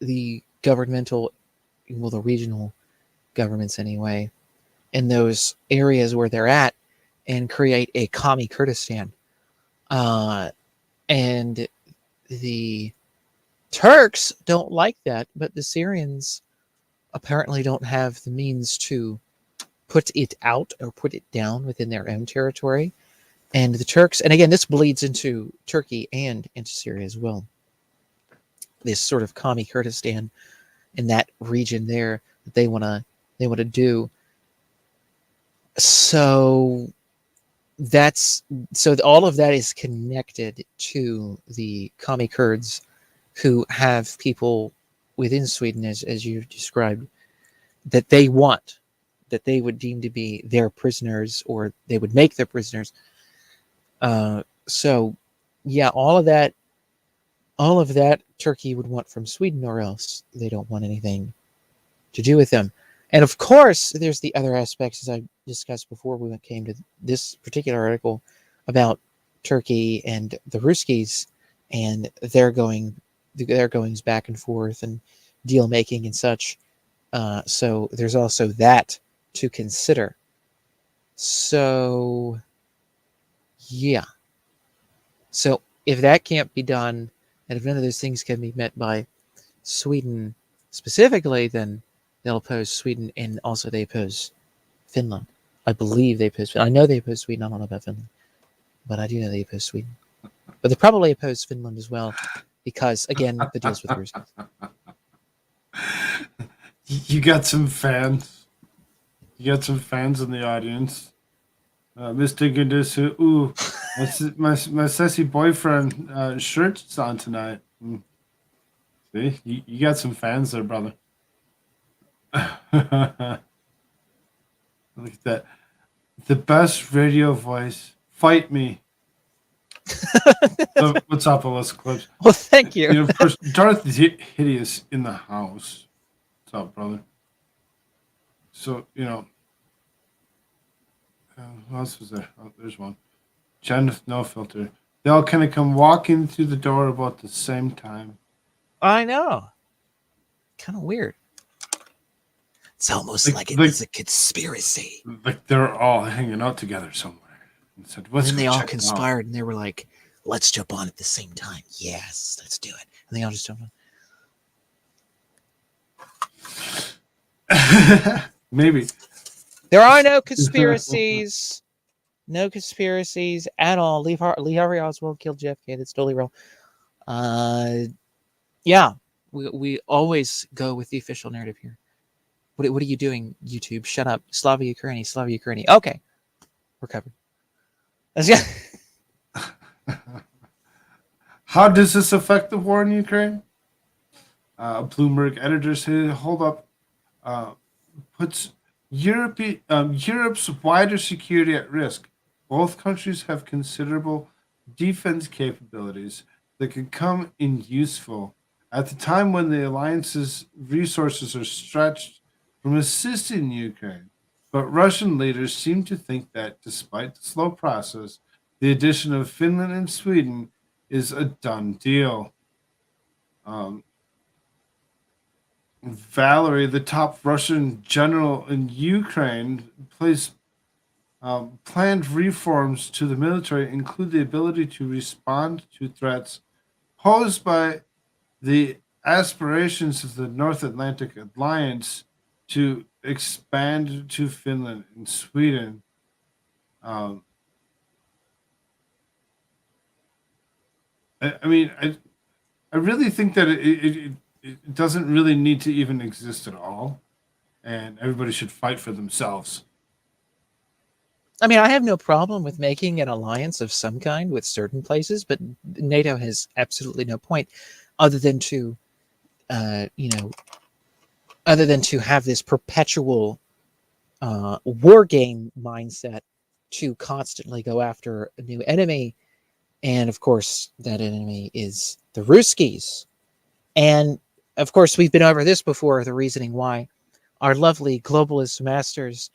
the the regional governments anyway, in those areas where they're at, and create a commie Kurdistan. And the Turks don't like that, but the Syrians apparently don't have the means to put it out or put it down within their own territory. And the Turks, and again, this bleeds into Turkey and into Syria as well. This sort of Kami Kurdistan in that region there that they want to do. So all of that is connected to the Kami Kurds, who have people within Sweden, as you described, that they want, that they would deem to be their prisoners, or they would make their prisoners. So yeah, all of that Turkey would want from Sweden, or else they don't want anything to do with them. And of course, there's the other aspects, as I discussed before we came to this particular article, about Turkey and the Ruskies and their goings back and forth and deal making and such. So there's also that to consider. So yeah. So if that can't be done, and if none of those things can be met by Sweden specifically, then they'll oppose Sweden, and also they oppose Finland. I believe they oppose Finland. I know they oppose Sweden. I don't know about Finland, but I do know they oppose Sweden. But they probably oppose Finland as well, because, again, the deals with the Russians. You got some fans. You got some fans in the audience. Mr. Goodness, ooh, my sassy boyfriend shirt's on tonight. See, you got some fans there, brother. Look at that. The best radio voice. Fight me. What's up, Alyssa Clips? Well, thank you. Of course, Darth Hideous in the house. What's up, brother? So, who else was there? Oh, there's one. Jen with no filter. They all kind of come walking through the door about the same time. I know. Kind of weird. It's almost like it's a conspiracy. Like they're all hanging out together somewhere. And said, and then they all conspired, and they were like, let's jump on at the same time. Yes, let's do it. And they all just jumped on. Maybe. There are no conspiracies. No conspiracies at all. Lee Harvey Oswald killed JFK. That's totally real. Yeah, we always go with the official narrative here. What are you doing, YouTube? Shut up. Slava Ukraini. Okay. We're covered. How does this affect the war in Ukraine? Bloomberg editor said, hold up, puts Europe's wider security at risk. Both countries have considerable defense capabilities that could come in useful at the time when the alliance's resources are stretched from assisting Ukraine. But Russian leaders seem to think that, despite the slow process, the addition of Finland and Sweden is a done deal. Valery, the top Russian general in Ukraine, planned reforms to the military include the ability to respond to threats posed by the aspirations of the North Atlantic Alliance to expand to Finland and Sweden. I really think that it doesn't really need to even exist at all, and everybody should fight for themselves. I mean, I have no problem with making an alliance of some kind with certain places, but NATO has absolutely no point other than to, have this perpetual war game mindset to constantly go after a new enemy. And of course, that enemy is the Ruskies. And of course, we've been over this before, the reasoning why our lovely globalist masters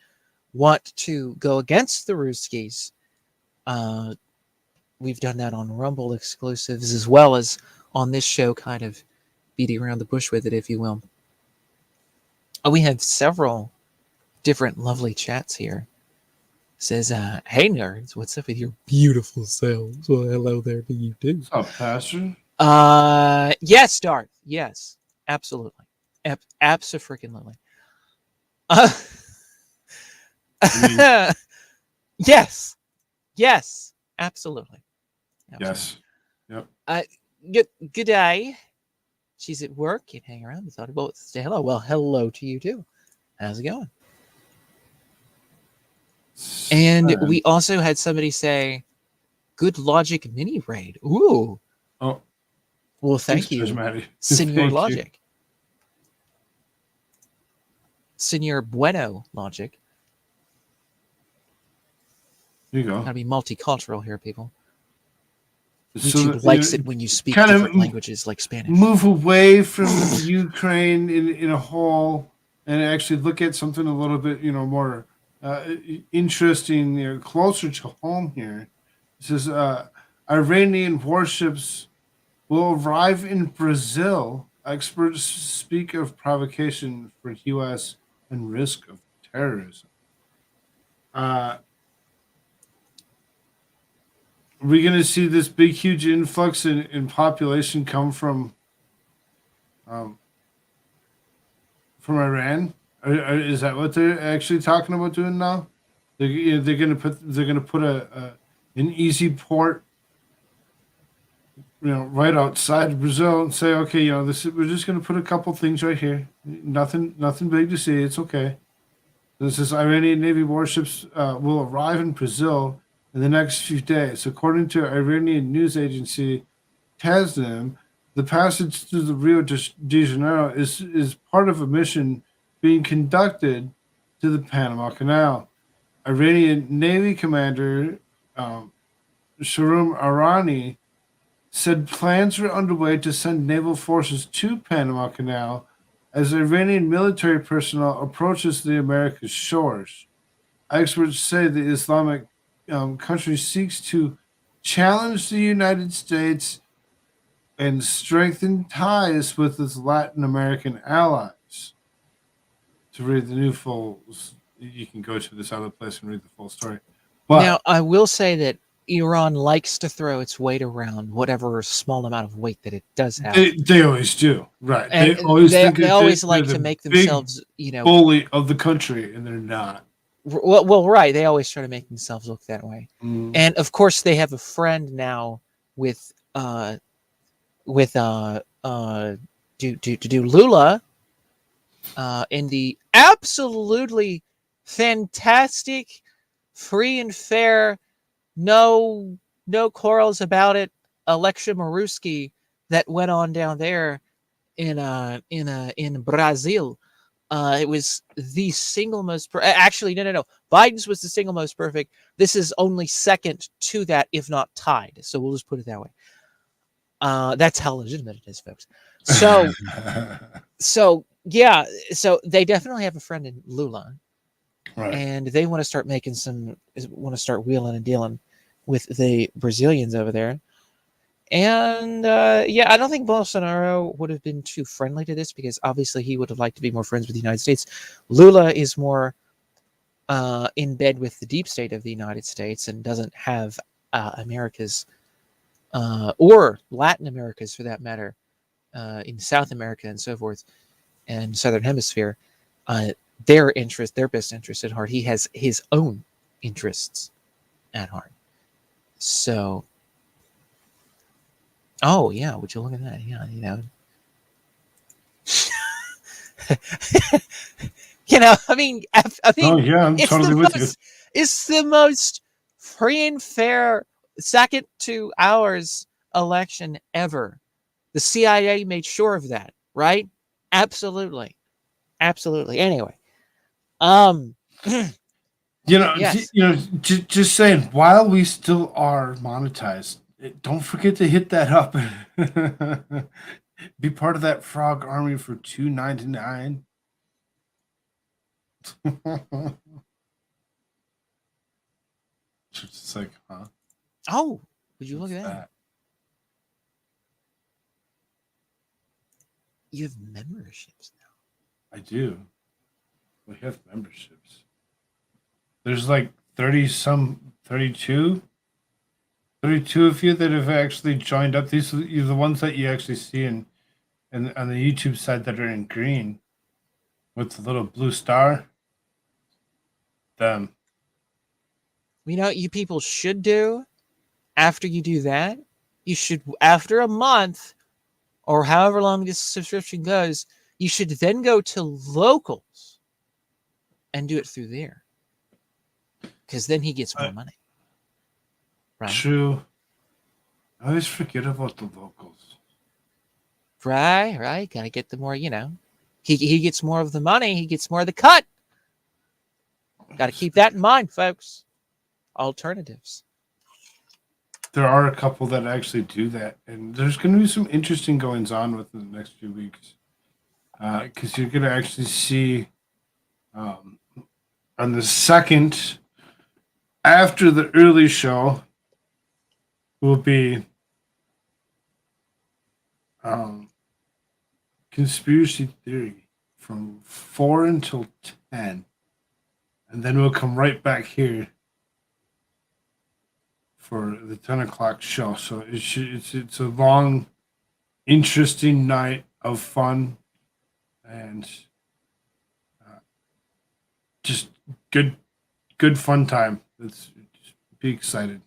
want to go against the Ruskies. We've done that on Rumble exclusives as well as on this show, kind of beating around the bush with it, if you will. We have several different lovely chats here. It says, hey nerds, what's up with your beautiful selves? Well, hello there to you too. What's up, Pastor? Yes, Darth. Yes, absolutely. Abso-freaking-lutely. Yes. Yes. Absolutely. Yes. Yep. Good day. She's at work. Can't hang around. We thought about say hello. Well, hello to you too. How's it going? And we also had somebody say, "Good Logic mini raid." Ooh. Oh. Well, thank you, Senor Logic. Senor Bueno Logic. There you go. Gotta be multicultural here, people. So YouTube likes it when you speak different languages like Spanish. Move away from Ukraine in a whole and actually look at something a little bit, more interesting, closer to home here. It says Iranian warships will arrive in Brazil. Experts speak of provocation for U.S. and risk of terrorism. Are we going to see this big, huge influx in population come from Iran? Is that what they're actually talking about doing now? They're going to put an easy port, right outside Brazil and say, okay, we're just going to put a couple things right here. Nothing big to see. It's okay. This is Iranian Navy warships will arrive in Brazil in the next few days. According to Iranian news agency Tasnim, the passage through the Rio de Janeiro is part of a mission being conducted to the Panama Canal. Iranian Navy Commander Sharum Arani said plans were underway to send naval forces to Panama Canal as Iranian military personnel approaches the Americas shores. Experts say the Islamic country seeks to challenge the United States and strengthen ties with its Latin American allies. To read the new full, you can go to this other place and read the full story. But now, I will say that Iran likes to throw its weight around, whatever small amount of weight that it does have. They always do, right? And they always like to make themselves, bully of the country, and they're not. Well, right. They always try to make themselves look that way. And of course, they have a friend now with Lula in the absolutely fantastic, free and fair, no quarrels about it, election Maruski that went on down there in Brazil. It was the single most actually no. Biden's was the single most perfect. This is only second to that, if not tied. So we'll just put it that way. That's how legitimate it is, folks. So yeah, so they definitely have a friend in Lula, right? And they want to start wheeling and dealing with the Brazilians over there. And I don't think Bolsonaro would have been too friendly to this because obviously he would have liked to be more friends with the United States. Lula is more in bed with the deep state of the United States and doesn't have America's or Latin America's, for that matter, in South America and so forth, and Southern Hemisphere, their best interest at heart. He has his own interests at heart. So, oh yeah, would you look at that? Yeah, I mean, oh yeah, I'm totally with you. It's the most free and fair second to ours election ever. The CIA made sure of that, right? Absolutely. Anyway, yes. Just saying, while we still are monetized, don't forget to hit that up. Be part of that frog army for $2.99. It's like, huh? Oh, would you look at that? You have memberships now. I do. We have memberships. There's like 32 of you that have actually joined up. These are the ones that you actually see on the YouTube side that are in green with the little blue star. them. You know what you people should do after you do that? You should, after a month or however long this subscription goes, you should then go to locals and do it through there. Because then he gets more money. Right? True. I always forget about the locals. Right. Gotta get the more, you know. He gets more of the money, he gets more of the cut. Gotta keep that in mind, folks. Alternatives. There are a couple that actually do that, and there's going to be some interesting goings on within the next few weeks, because you're going to actually see on the second, after the early show, will be conspiracy theory from 4 until 10, and then we'll come right back here for the 10 o'clock show. So it's a long, interesting night of fun and just good fun time. Just be excited.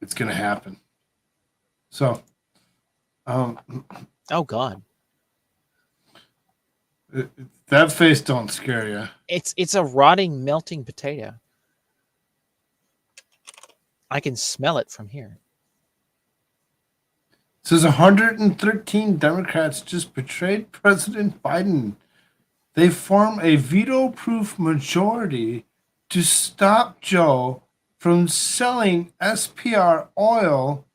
It's gonna happen. So, Oh God, that face don't scare you. it's a rotting, melting potato. I can smell it from here. It says 113 Democrats just betrayed President Biden. They form a veto-proof majority to stop Joe from selling SPR oil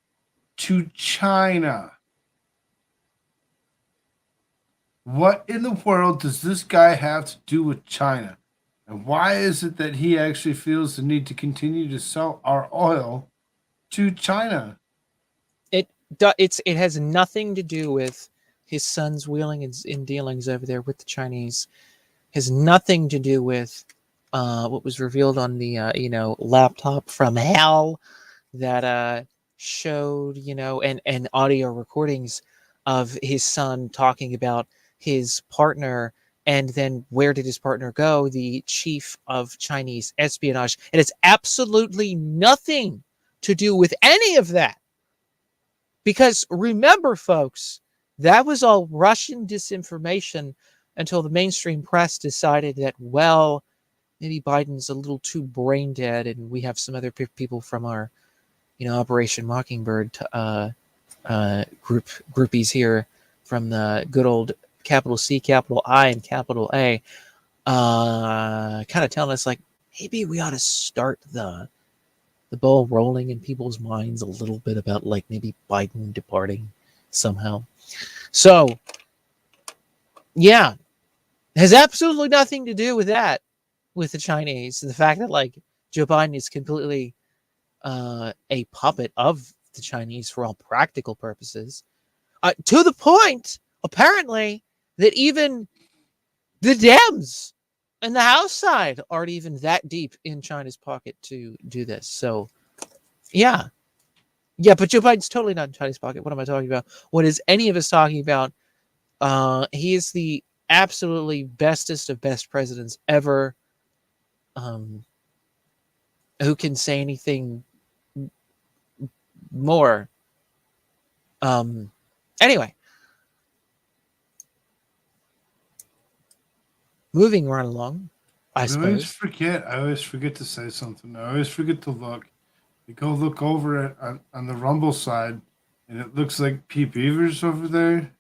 to China. What in the world does this guy have to do with China? And why is it that he actually feels the need to continue to sell our oil to China? It has nothing to do with his son's wheeling and dealings over there with the Chinese. Has nothing to do with what was revealed on the laptop from hell that showed and audio recordings of his son talking about his partner. And then where did his partner go? The chief of Chinese espionage. It has absolutely nothing to do with any of that. Because remember, folks, that was all Russian disinformation until the mainstream press decided that, well, maybe Biden's a little too brain dead, and we have some other people from our, Operation Mockingbird groupies here from the good old capital C, capital I, and capital A, kind of telling us like maybe we ought to start the ball rolling in people's minds a little bit about like maybe Biden departing somehow. So, yeah, it has absolutely nothing to do with that, with the Chinese. The fact that like Joe Biden is completely a puppet of the Chinese for all practical purposes, to the point, apparently, that even the Dems and the House side aren't even that deep in China's pocket to do this. So, yeah, but Joe Biden's totally not in China's pocket. What am I talking about? What is any of us talking about? He is the absolutely bestest of best presidents ever. Who can say anything more? Anyway. Moving right along, I suppose. I always forget to say something. I always forget to look. You go look over it on the Rumble side, and it looks like Pete Beaver's over there.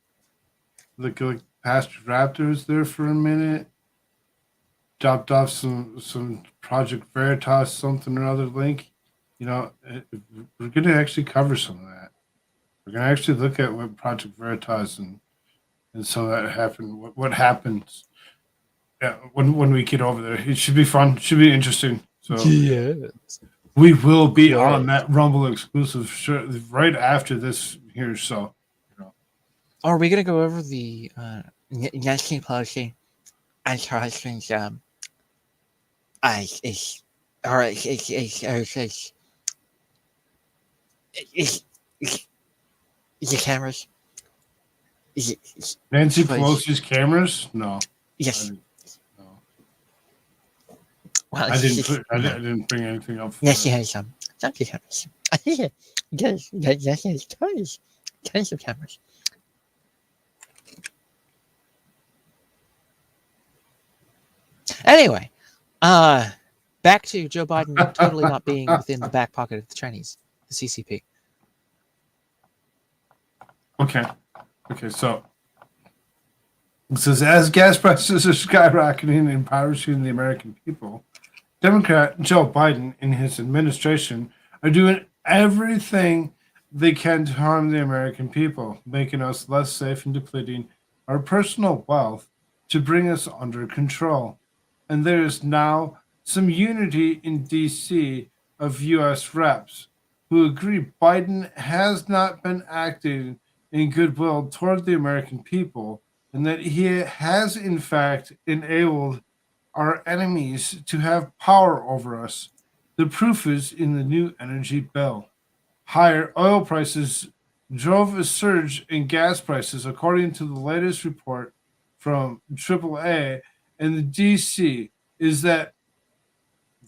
Look like Pastor Raptor's there for a minute. Dropped off some Project Veritas something or other link. We're going to actually cover some of that. We're going to actually look at what Project Veritas and so that happened. What happens? Yeah, when we get over there, it should be fun. Should be interesting. So yes, we will be on that Rumble exclusive right after this here. So, are we gonna go over the Nancy Pelosi and her husband's the cameras? Nancy Pelosi's cameras? No. Yes. Well, I didn't bring anything up. For yes, it. she has some cameras. Yes, tons of cameras. Anyway, back to Joe Biden totally not being within the back pocket of the Chinese, the CCP. Okay. So it says as gas prices are skyrocketing and parachuting the American people, Democrat Joe Biden and his administration are doing everything they can to harm the American people, making us less safe and depleting our personal wealth to bring us under control. And there is now some unity in D.C. of U.S. reps who agree Biden has not been acting in goodwill toward the American people and that he has, in fact, enabled our enemies to have power over us. The proof is in the new energy bill. Higher oil prices drove a surge in gas prices, according to the latest report from AAA and the DC, is that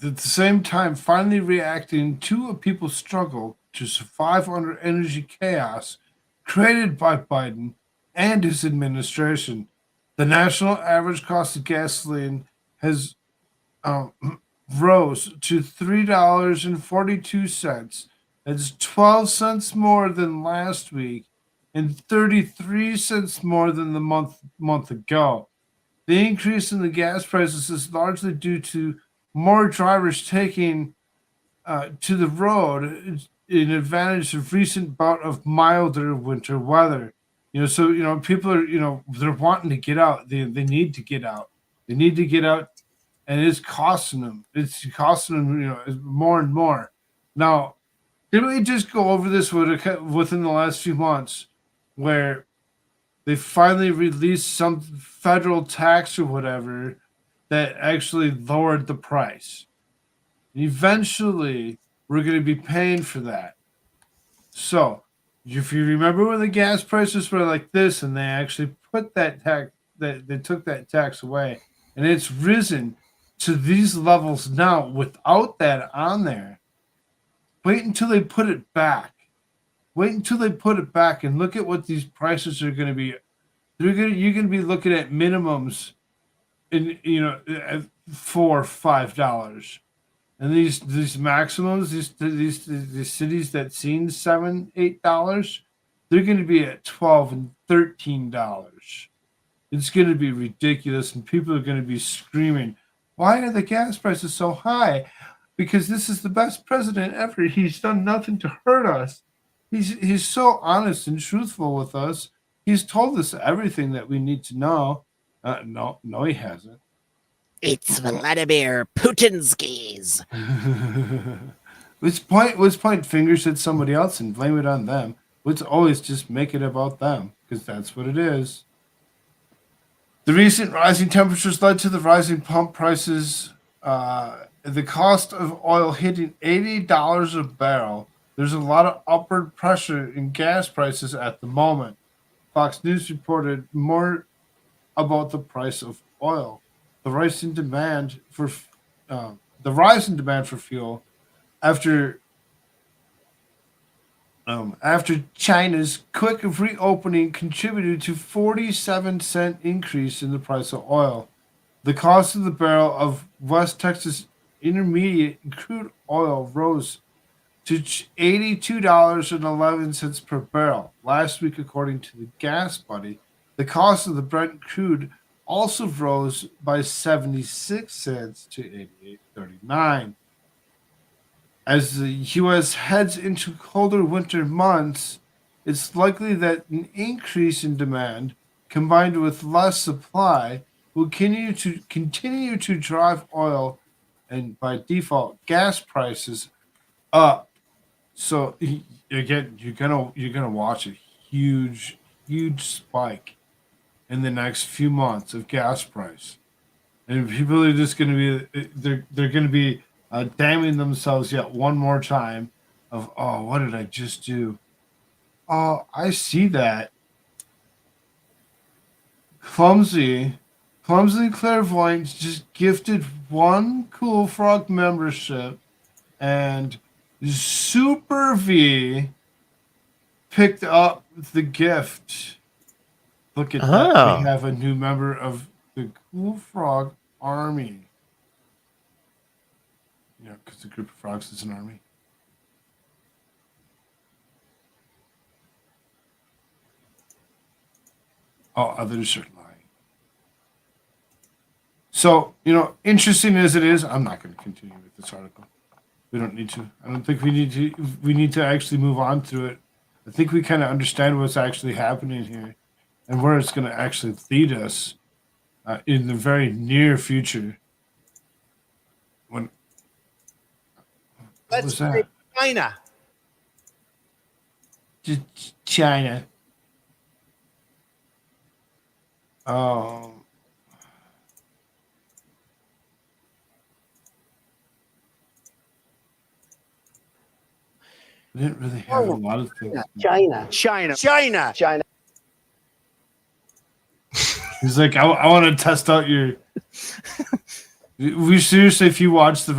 at the same time finally reacting to a people's struggle to survive under energy chaos created by Biden and his administration. The national average cost of gasoline has um, rose to $3.42. That's 12 cents more than last week and 33 cents more than the month ago. The increase in the gas prices is largely due to more drivers taking to the road in advantage of recent bout of milder winter weather. So people are they're wanting to get out. They need to get out. They need to get out, and it's costing them. It's costing them more and more. Now, didn't we just go over this within the last few months, where they finally released some federal tax or whatever that actually lowered the price. Eventually, we're going to be paying for that. So, if you remember when the gas prices were like this, and they actually put that tax, that they took that tax away, and it's risen to these levels now without that on there. Wait until they put it back. Wait until they put it back and look at what these prices are going to be. You're going to be looking at minimums in at $4-5, and these maximums, these cities that seen $7-8, they're going to be at $12 and $13. It's going to be ridiculous, and people are going to be screaming, "Why are the gas prices so high?" Because this is the best president ever. He's done nothing to hurt us. He's so honest and truthful with us. He's told us everything that we need to know. No, he hasn't. It's Vladimir Putinski's. Let's point fingers at somebody else and blame it on them. Let's always just make it about them, because that's what it is. The recent rising temperatures led to the rising pump prices. The cost of oil hitting $80 a barrel. There's a lot of upward pressure in gas prices at the moment. Fox News reported more about the price of oil. The rise in demand for fuel after China's quick reopening contributed to 47-cent increase in the price of oil. The cost of the barrel of West Texas Intermediate crude oil rose to $82.11 per barrel last week, according to the Gas Buddy. The cost of the Brent crude also rose by 76 cents to $88.39. As the U.S. heads into colder winter months, it's likely that an increase in demand combined with less supply will continue to drive oil and by default gas prices up. So again, you're gonna watch a huge spike in the next few months of gas price, and people are just gonna be they're gonna be damning themselves yet one more time of, oh, what did I just do? Oh, I see that. Clumsy Clumsily Clairvoyant just gifted one Koolfrogg membership, and Super V picked up the gift. Look at that. Oh. We have a new member of the Koolfrogg army. Yeah, because the group of frogs is an army. Oh, others are lying. So, interesting as it is, I'm not going to continue with this article. We don't need to. I don't think we need to. We need to actually move on through it. I think we kind of understand what's actually happening here and where it's going to actually lead us in the very near future. What was that? China. China. Oh. We didn't really have a lot of things. China. He's like, I want to test out your. We seriously, if you watch the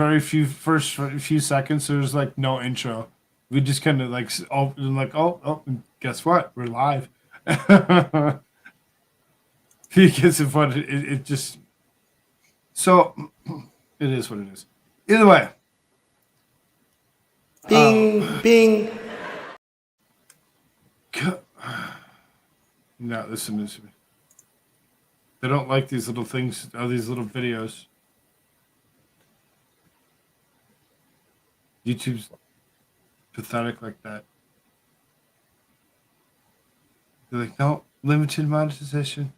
first few seconds, there's like no intro. We just kind of like, oh, guess what? We're live. Because of what it just. So, it is what it is. Either way. Bing. No, listen to me. They don't like these little things, or these little videos. YouTube's pathetic like that. They're like, no, limited monetization.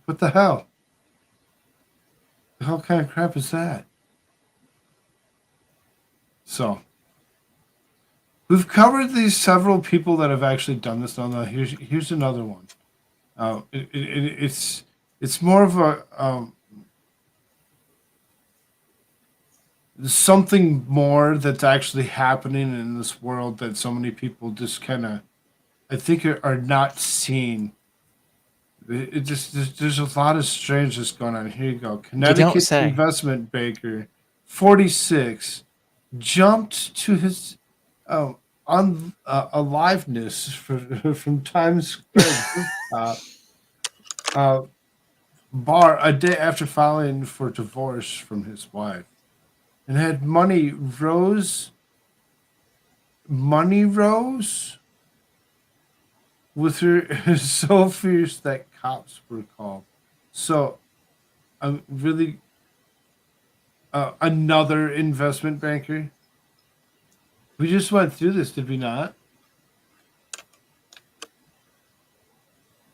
What the hell? The hell kind of crap is that? So, we've covered these several people that have actually done this. Now, here's another one. It's more of a something more that's actually happening in this world that so many people just kind of, I think, are not seeing. There's a lot of strangeness going on. Here you go. Connecticut investment banker, 46, jumped to his aliveness from Times Square bar a day after filing for divorce from his wife, and had money rose with her so fierce that cops were called. So, I'm really another investment banker. We just went through this, did we not?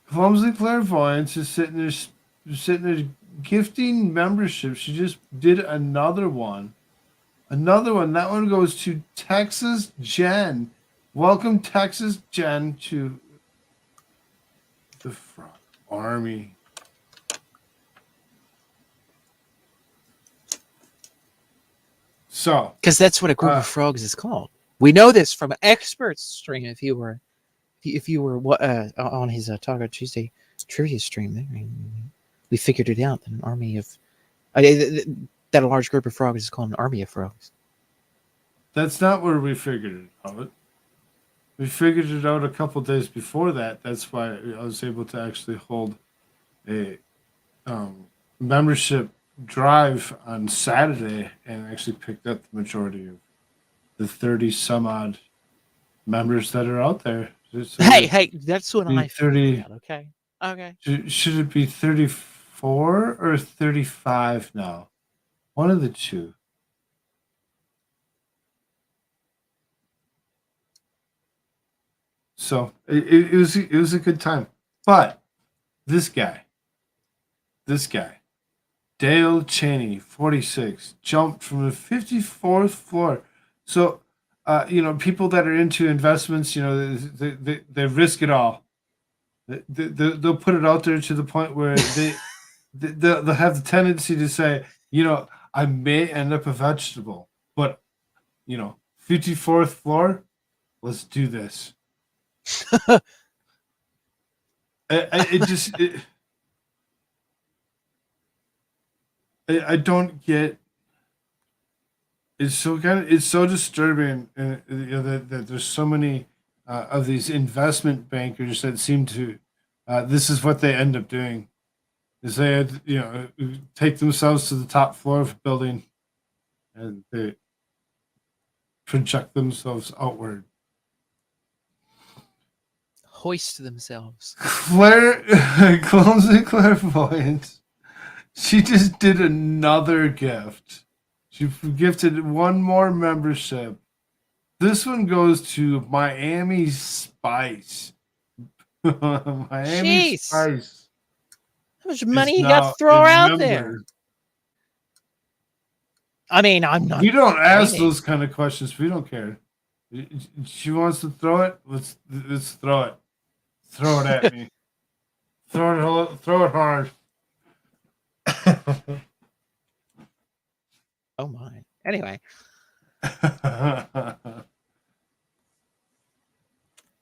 Clumsy Clairvoyance is sitting there gifting membership. She just did another one. That one goes to Texas Jen. Welcome, Texas Jen, to the Frog Army. So, because that's what a group of frogs is called. We know this from Experts stream. If you were on his Taco Tuesday trivia stream, there we figured it out. That an army of that a large group of frogs is called an army of frogs. That's not where we figured it out. We figured it out a couple days before that. That's why I was able to actually hold a membership drive on Saturday and actually picked up the majority of the 30 some odd members that are out there. So hey, that's what I 30. Out, okay. Should it be 34 or 35 now? One of the two. So it was a good time. But this guy, Dale Cheney, 46, jumped from the 54th floor. So, people that are into investments, they risk it all. They'll put it out there to the point where they'll have the tendency to say, I may end up a vegetable, but 54th floor, let's do this. I don't get. It's so disturbing, that there's so many of these investment bankers that seem to. This is what they end up doing. Is they take themselves to the top floor of a building, and they project themselves outward. Hoist themselves. Clumsy clairvoyance. She just did another gift. She gifted one more membership. This one goes to Miami Spice. Miami Jeez. Spice. How much money you got to throw out member. there? I mean, I'm not. We don't ask complaining. those kind of questions. We don't care. She wants to throw it. Let's throw it. Throw it at me. Throw it hard. Oh my. Anyway.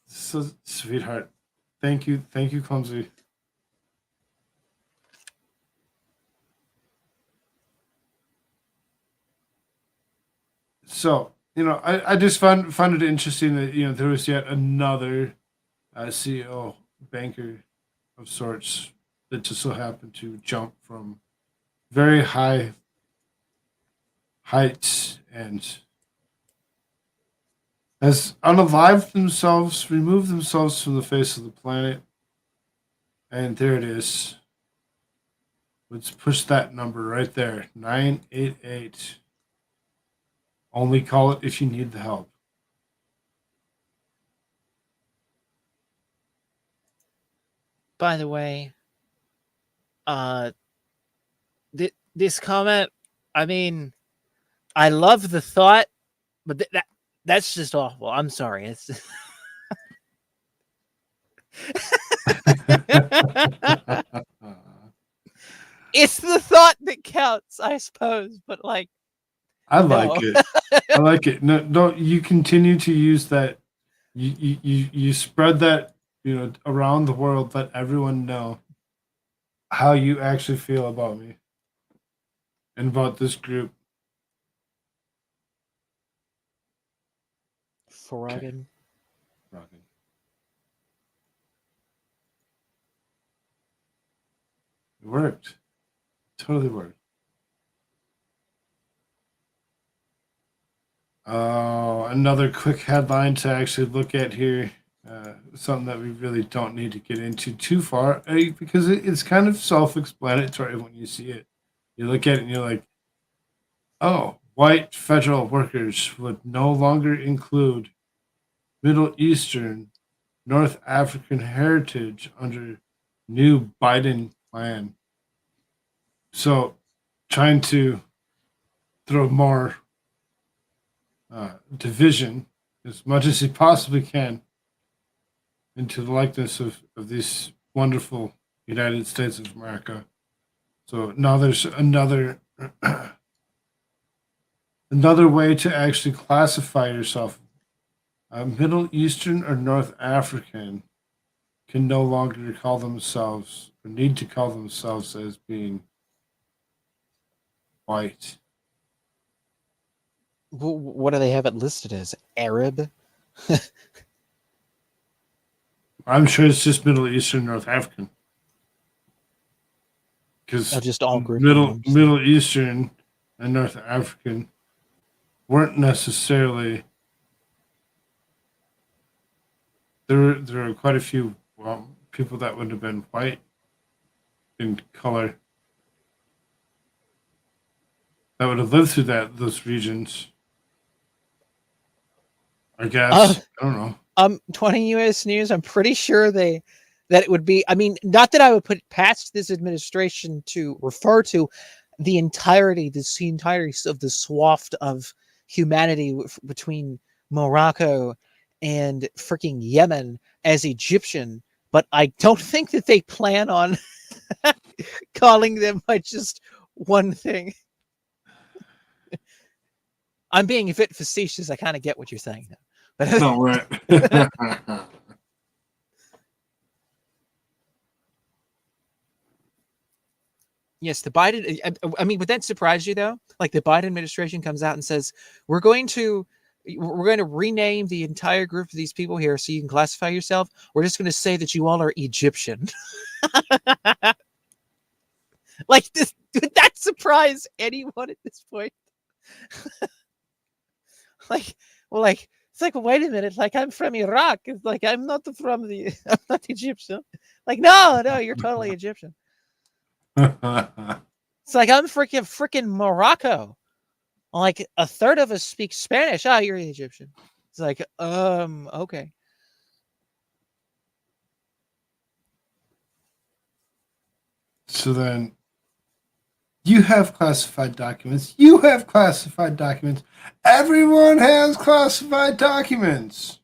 So, sweetheart. Thank you, Clumsy. So, I just found it interesting that there was yet another CEO banker of sorts that just so happened to jump from very high heights and has unalived themselves, removed themselves from the face of the planet. And there it is. Let's push that number right there. 988. Only call it if you need the help. By the way, this comment, I mean, I love the thought, but that's just awful. I'm sorry. It's it's the thought that counts, I suppose. But like, I like it. I like it. No, you continue to use that. You spread that around the world. Let everyone know how you actually feel about me and about this group. Froggen. Rocking. It worked. Totally worked. Another quick headline to actually look at here. Something that we really don't need to get into too far because it's kind of self-explanatory when you see it. You look at it and you're like, oh, white federal workers would no longer include Middle Eastern, North African heritage under new Biden plan. So trying to throw more division as much as he possibly can into the likeness of this wonderful United States of America. So now there's another way to actually classify yourself. Middle Eastern or North African can no longer call themselves or need to call themselves as being white. What do they have it listed as? Arab? I'm sure it's just Middle Eastern, North African. Because just all group Middle Eastern and North African weren't necessarily. There were quite a few people that would have been white in color that would have lived through those regions. I guess. I don't know. 20 U.S. News. I'm pretty sure that it would be. I mean, not that I would put it past this administration to refer to the entirety of the swath of humanity between Morocco and freaking Yemen as Egyptian, but I don't think that they plan on calling them by just one thing. I'm being a bit facetious. I kind of get what you're saying, though. But No, right. Yes, the Biden. I mean, would that surprise you though? Like the Biden administration comes out and says, we're going to rename the entire group of these people here so you can classify yourself. We're just going to say that you all are Egyptian. Like this, would that surprise anyone at this point? Like, well, like it's like, well, wait a minute, like I'm from Iraq. It's like I'm not Egyptian. Like, no, you're totally Egyptian. It's like I'm freaking Morocco. Like a third of us speak Spanish. Oh, you're Egyptian. It's like, okay. So then you have classified documents. You have classified documents. Everyone has classified documents.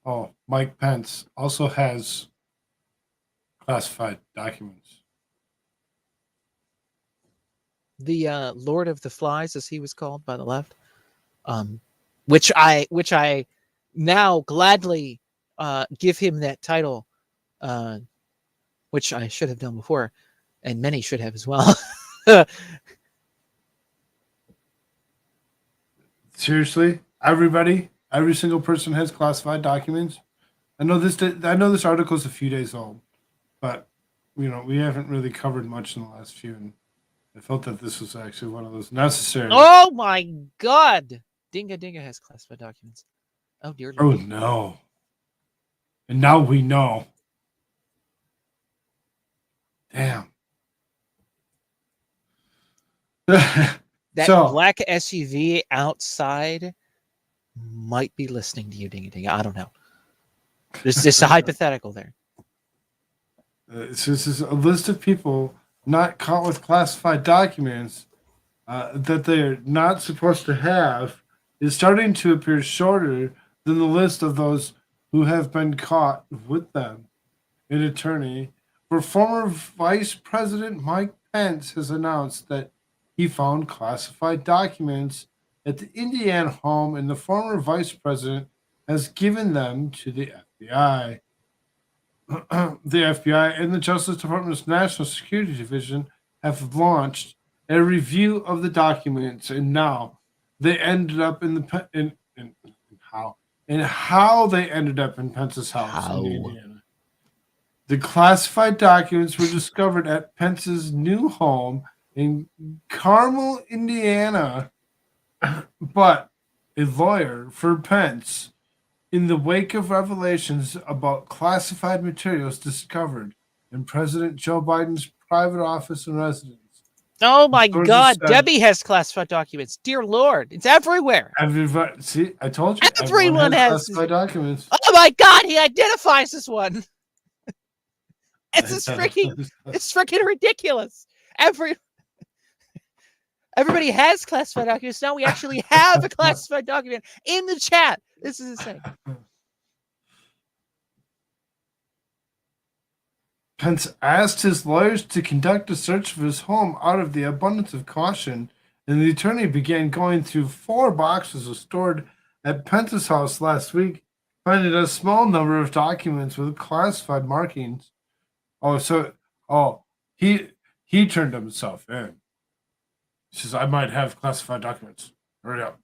Oh, Mike Pence also has classified documents. The Lord of the Flies, as he was called by the left, which I now gladly give him that title, which I should have done before, and many should have as well. Seriously, everybody, every single person has classified documents. I know this article is a few days old, but we haven't really covered much in the last few, and I felt that this was actually one of those necessary. Oh my God, Dinga has classified documents. Oh dear Lord. Oh no! And now we know. Damn. That black SUV outside might be listening to you, Dinga. I don't know. There's just a hypothetical there. So this is a list of people not caught with classified documents that they're not supposed to have is starting to appear shorter than the list of those who have been caught with them. An attorney for former Vice President Mike Pence has announced that he found classified documents at the Indiana home, and the former vice president has given them to the FBI. The FBI and the Justice Department's National Security Division have launched a review of the documents, and now they ended up in how they ended up in Pence's house in Indiana. The classified documents were discovered at Pence's new home in Carmel, Indiana, but a lawyer for Pence, in the wake of revelations about classified materials discovered in President Joe Biden's private office and residence. Oh my God, Debbie has classified documents. Dear Lord, it's everywhere. Everybody, see, I told you. Everyone has classified documents. Oh my God, he identifies as one. It's freaking ridiculous. Everybody has classified documents. Now we actually have a classified document in the chat. This is insane. Pence asked his lawyers to conduct a search of his home out of the abundance of caution, and the attorney began going through 4 boxes stored at Pence's house last week, finding a small number of documents with classified markings. He turned himself in. He says, "I might have classified documents. Hurry up,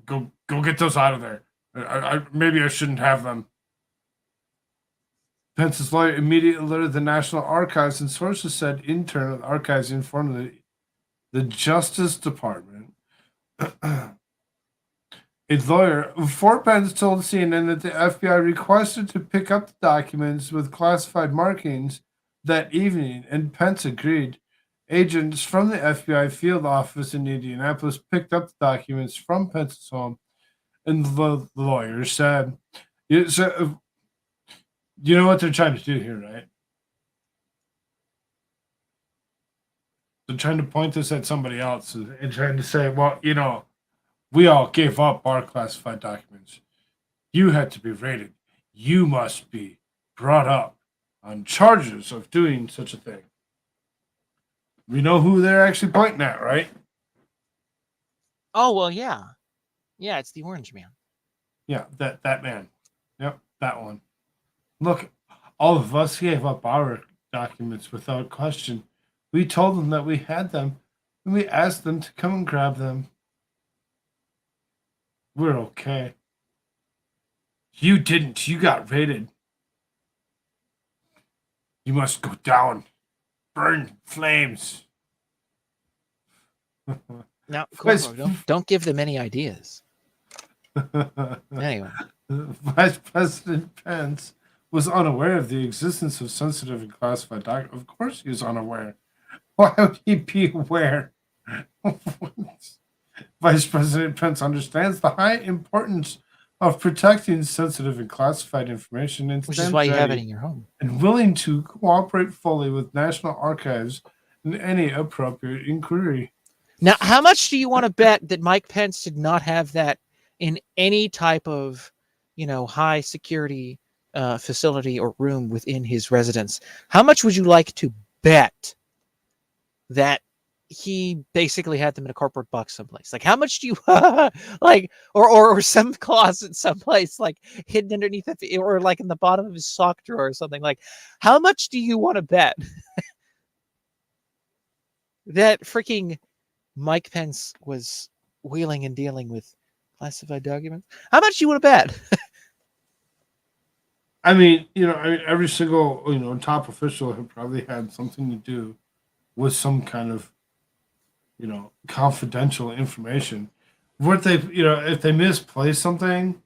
go get those out of there. Maybe I shouldn't have them." Pence's lawyer immediately alerted the National Archives, and sources said intern of the archives informed the Justice Department. A lawyer for Pence told CNN that the FBI requested to pick up the documents with classified markings that evening, and Pence agreed. Agents from the FBI field office in Indianapolis picked up the documents from Pence's home, and the lawyer said, you know what they're trying to do here, right? They're trying to point this at somebody else and trying to say, well, we all gave up our classified documents. You had to be raided. You must be brought up on charges of doing such a thing. We know who they're actually pointing at, right? Oh, well, yeah. Yeah, it's the orange man. Yeah, that man. Yep, that one. Look, all of us gave up our documents without question. We told them that we had them, and we asked them to come and grab them. We're okay. You didn't. You got raided. You must go down. Burn flames. Now, Koolfrogg, don't give them any ideas. Anyway. Vice President Pence was unaware of the existence of sensitive and classified documents. Of course he was unaware. Why would he be aware? Vice President Pence understands the high importance of protecting sensitive and classified information, and which is why you have it in your home, and willing to cooperate fully with National Archives in any appropriate inquiry. Now, how much do you want to bet that Mike Pence did not have that in any type of, high security facility or room within his residence? How much would you like to bet that he basically had them in a corporate box someplace? Like, how much do you like, or some closet someplace, like hidden underneath it, or like in the bottom of his sock drawer or something? Like, how much do you want to bet that freaking Mike Pence was wheeling and dealing with classified documents? How much do you want to bet? I mean, every single, top official who probably had something to do with some kind of, confidential information. What they, if they misplace something,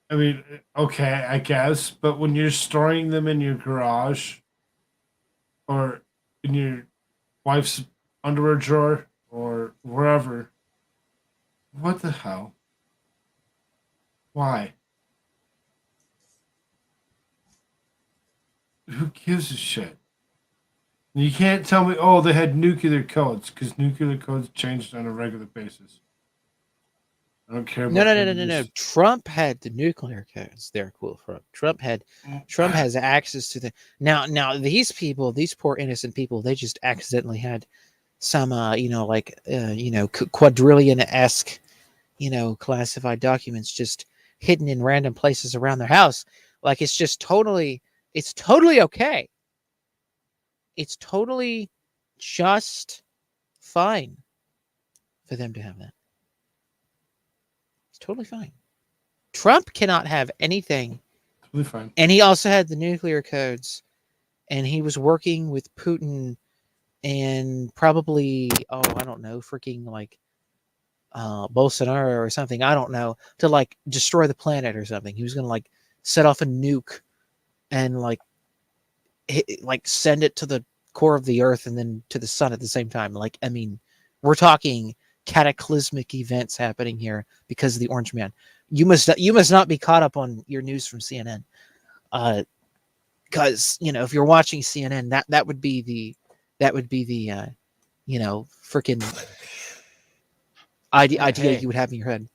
I mean, okay, I guess, but when you're storing them in your garage or in your wife's underwear drawer or wherever, what the hell? Why? Who gives a shit? You can't tell me, oh, they had nuclear codes, because nuclear codes changed on a regular basis. I don't care about No. Trump had the nuclear codes. They're cool for Trump has access to the now these people, these poor innocent people, they just accidentally had some quadrillion-esque, classified documents just hidden in random places around their house. Like, it's totally okay. It's totally just fine for them to have that. It's totally fine. Trump cannot have anything. Totally fine. And he also had the nuclear codes, and he was working with Putin and probably, I don't know, freaking like Bolsonaro or something, I don't know, to like destroy the planet or something. He was going to like set off a nuke and like send it to the core of the earth and then to the sun at the same time. Like, I mean, we're talking cataclysmic events happening here because of the Orange Man. You must not be caught up on your news from CNN, because if you're watching CNN, that would be the freaking idea you would have in your head. Is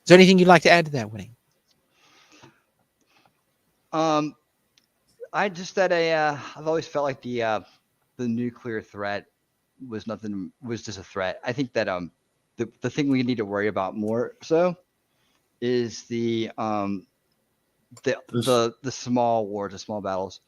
there anything you'd like to add to that, Winnie? I just that I've always felt like the nuclear threat was just a threat. I think that the thing we need to worry about more so is the small wars, the small battles,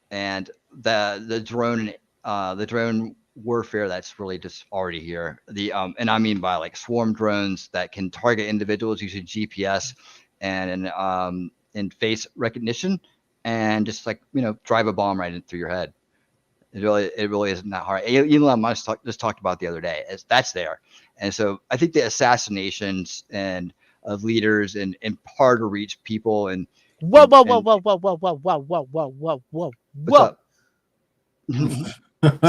and the drone warfare that's really just already here. And I mean by like swarm drones that can target individuals using GPS and face recognition, and just like drive a bomb right in through your head. It really isn't that hard. Elon Musk just talked about the other day. That's there, and so I think the assassinations of leaders and hard to reach people and whoa.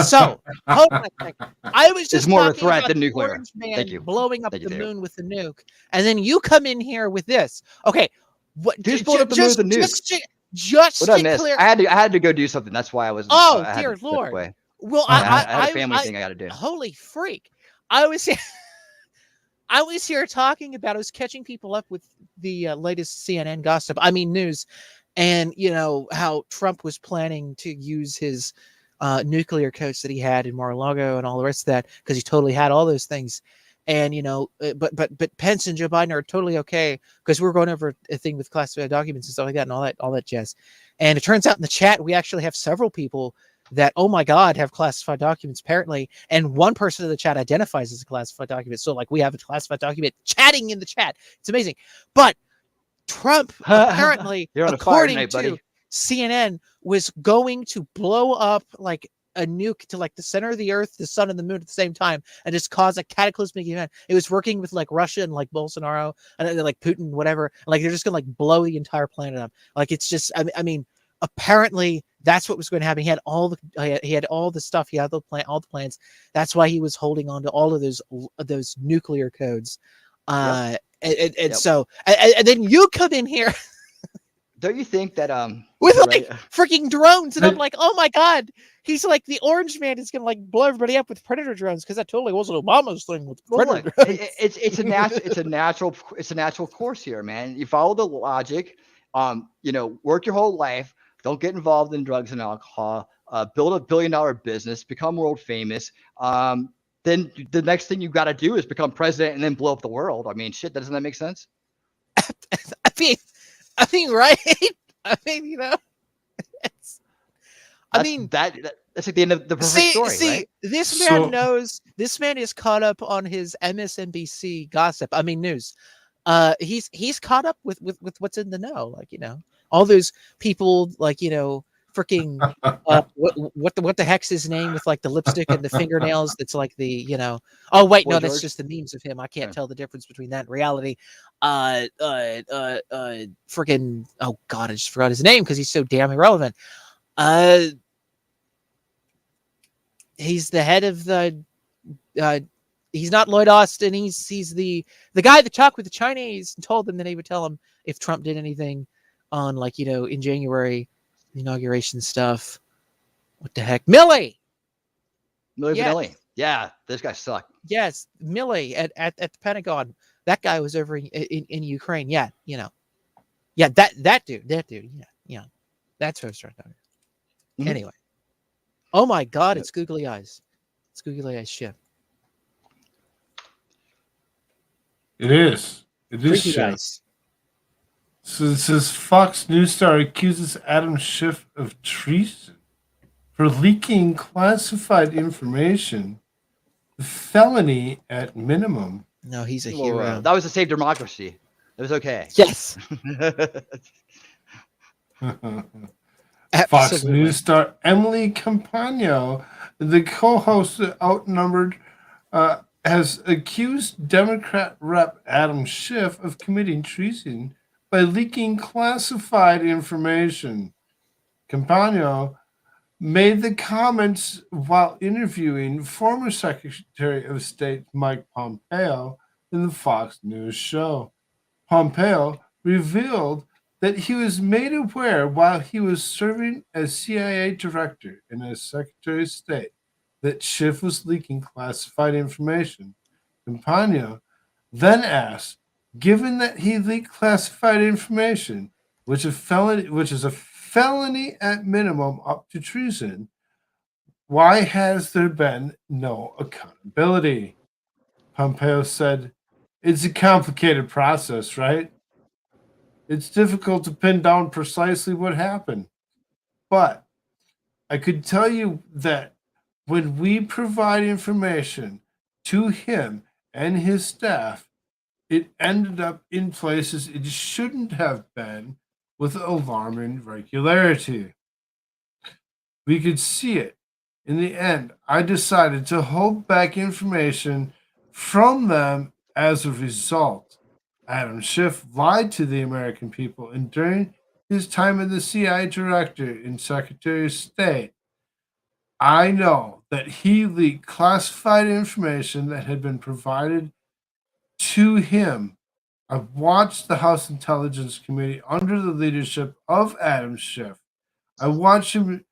So hold on a second. I was just it's more of a talking threat about than the nuclear. Orange Man Thank you. blowing up Thank you, the Theo. moon with the nuke, and then you come in here with this. Okay, what? Who's blowing up the moon with the nuke? Just What I to missed? clear. I had to go do something. That's why I was. Oh, I had dear to step Lord. away. Well, I had a family thing I got to do. Holy freak! I was here talking about. I was catching people up with the latest CNN gossip. I mean news, and how Trump was planning to use his nuclear codes that he had in Mar-a-Lago and all the rest of that, because he totally had all those things. And but Pence and Joe Biden are totally okay because we're going over a thing with classified documents and stuff like that and all that jazz. And it turns out in the chat we actually have several people that, oh my God, have classified documents apparently, and one person in the chat identifies as a classified document. So like we have a classified document chatting in the chat. It's amazing. But Trump apparently, You're on according fire tonight, to CNN, was going to blow up like a nuke to like the center of the earth, the sun, and the moon at the same time, and just cause a cataclysmic event. It was working with like Russia and like Bolsonaro and like Putin, whatever. Like they're just gonna like blow the entire planet up. Like it's just, I mean, apparently that's what was going to happen. He had all the stuff. He had all the plans. That's why he was holding on to all of those nuclear codes. So then you come in here. Don't you think that with like freaking drones, and I'm like, oh my God, he's like the orange man is gonna like blow everybody up with predator drones because that totally wasn't Obama's thing with predator drones. It's a natural course here, man. You follow the logic, work your whole life, don't get involved in drugs and alcohol, build $1 billion business, become world famous. Then the next thing you got to do is become president and then blow up the world. I mean, shit, doesn't that make sense? I mean, right? I mean, that's like the end of the perfect story. Right? This man knows. This man is caught up on his MSNBC gossip. I mean, news. He's caught up with what's in the know. Like all those people. Like freaking what the heck's his name with like the lipstick and the fingernails? That's like the Oh wait, no, that's just the memes of him. I can't tell the difference between that and reality. Freaking oh God, I just forgot his name because he's so damn irrelevant. He's the head of the. He's not Lloyd Austin. He's the guy that talked with the Chinese and told them that he would tell him if Trump did anything on like in January. Inauguration stuff. What the heck? Millie Vanilli. Yeah, this guy sucked. Yes, Millie at the Pentagon. That guy was over in Ukraine. Yeah, Yeah, that dude. Yeah. That's what I was trying to talk about. Anyway. Oh my God, it's googly eyes. It's googly eyes shit. It is. It is shit. Eyes. So it says Fox News star accuses Adam Schiff of treason for leaking classified information, felony at minimum. No, he's a hero. That was to save democracy. It was okay. Yes. Fox News star Emily Campagno, the co-host of Outnumbered, has accused Democrat Rep. Adam Schiff of committing treason by leaking classified information. Campagno made the comments while interviewing former Secretary of State Mike Pompeo in the Fox News show. Pompeo revealed that he was made aware while he was serving as CIA director and as Secretary of State that Schiff was leaking classified information. Campagno then asked, given that he leaked classified information, which is a felony at minimum up to treason, why has there been no accountability? Pompeo said, it's a complicated process, right? It's difficult to pin down precisely what happened. But I could tell you that when we provide information to him and his staff, it ended up in places it shouldn't have been with alarming regularity. We could see it. In the end, I decided to hold back information from them as a result. Adam Schiff lied to the American people, and during his time as the CIA director and Secretary of State, I know that he leaked classified information that had been provided to him. I've watched the House Intelligence Committee under the leadership of Adam Schiff. I watched him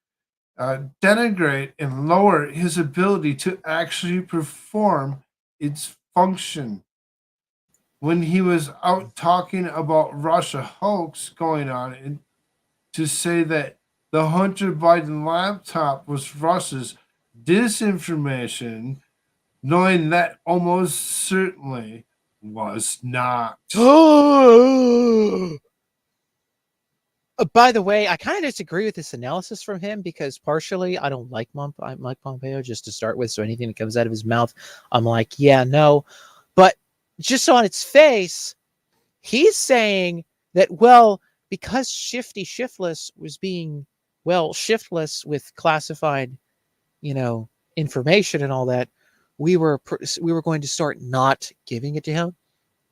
denigrate and lower his ability to actually perform its function. When he was out talking about Russia hoax going on, and to say that the Hunter Biden laptop was Russia's disinformation, knowing that almost certainly was not. By the way, I kind of disagree with this analysis from him because partially I don't like Mike Pompeo just to start with. So anything that comes out of his mouth, I'm like, yeah, no. But just on its face, he's saying that, well, because Shiftless was being, shiftless with classified, information and all that, we were going to start not giving it to him.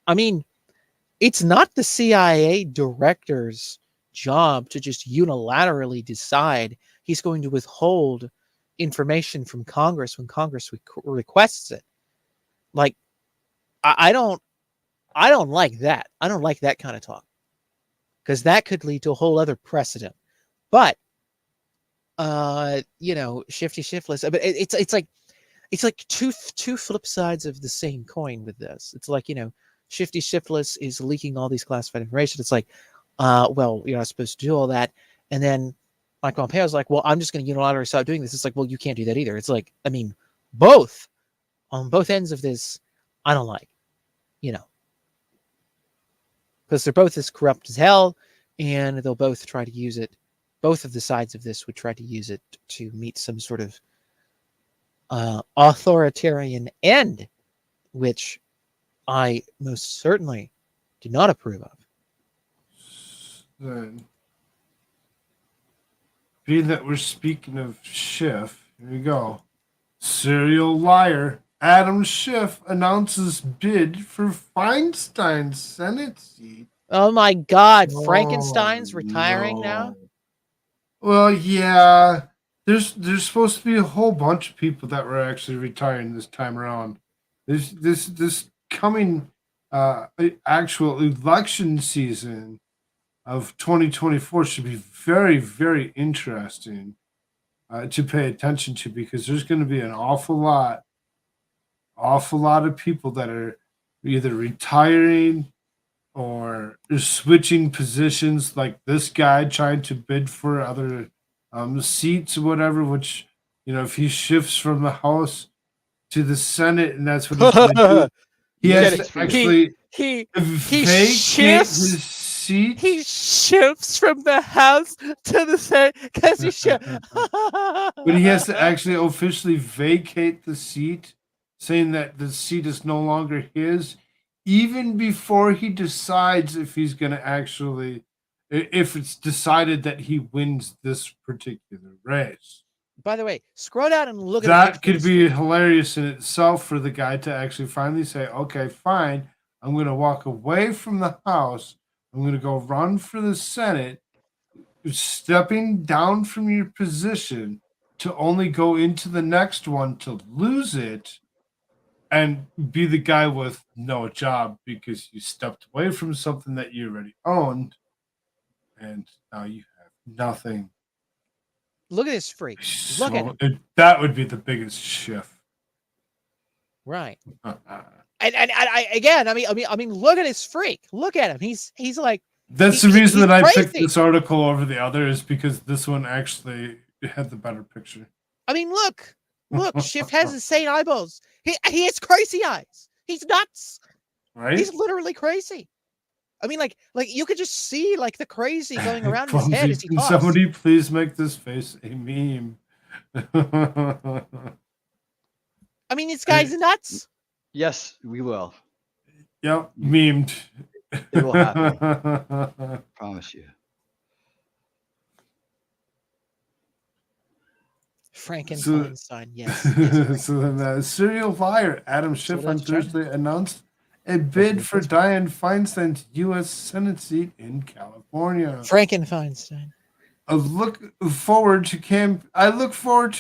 I mean, it's not the CIA director's job to just unilaterally decide he's going to withhold information from Congress when Congress requests it. Like, I don't like that. I don't like that kind of talk because that could lead to a whole other precedent. But, shiftless. But it's like two flip sides of the same coin with this. It's like, shiftless is leaking all these classified information. It's like, you're not supposed to do all that. And then Mike Pompeo's like, well, I'm just going to unilaterally stop doing this. It's like, well, you can't do that either. It's like, I mean, on both ends of this, I don't like, because they're both as corrupt as hell, and they'll both try to use it. Both of the sides of this would try to use it to meet some sort of authoritarian end, which I most certainly do not approve of. Then, being that we're speaking of Schiff, here we go. Serial liar Adam Schiff announces bid for Feinstein's Senate seat. Oh my God, Frankenstein's retiring now? Well, yeah. There's supposed to be a whole bunch of people that were actually retiring this time around. This coming actual election season of 2024 should be very, very interesting to pay attention to, because there's going to be an awful lot of people that are either retiring or switching positions, like this guy trying to bid for other seats or whatever, which, if he shifts from the House to the Senate and that's what he's going to do, he has to actually he vacate shifts. his seat. He shifts from the House to the Senate because he But he has to actually officially vacate the seat, saying that the seat is no longer his, even before he decides if he's going to actually, if it's decided that he wins this particular race. By the way, scroll down and look at that. Could be hilarious in itself for the guy to actually finally say, okay, fine, I'm going to walk away from the House. I'm going to go run for the Senate, stepping down from your position to only go into the next one to lose it and be the guy with no job because you stepped away from something that you already owned and now you have nothing. Look at this freak. Look at him. That would be the biggest shift. Right. And I mean, look at this freak. Look at him. He's like. That's the reason that I picked this article over the other, is because this one actually had the better picture. I mean, look, Schiff has insane eyeballs. He has crazy eyes. He's nuts. Right. He's literally crazy. I mean, like you could just see like the crazy going around his head as he talks. Somebody please make this face a meme. I mean, this guy's nuts. Yes, we will. Yep, memed. It will happen. Promise you. Frankenstein, yes. So then, serial liar Adam Schiff on Thursday announced a bid for Dianne Feinstein's U.S. Senate seat in California. Frankenfeinstein. I look forward to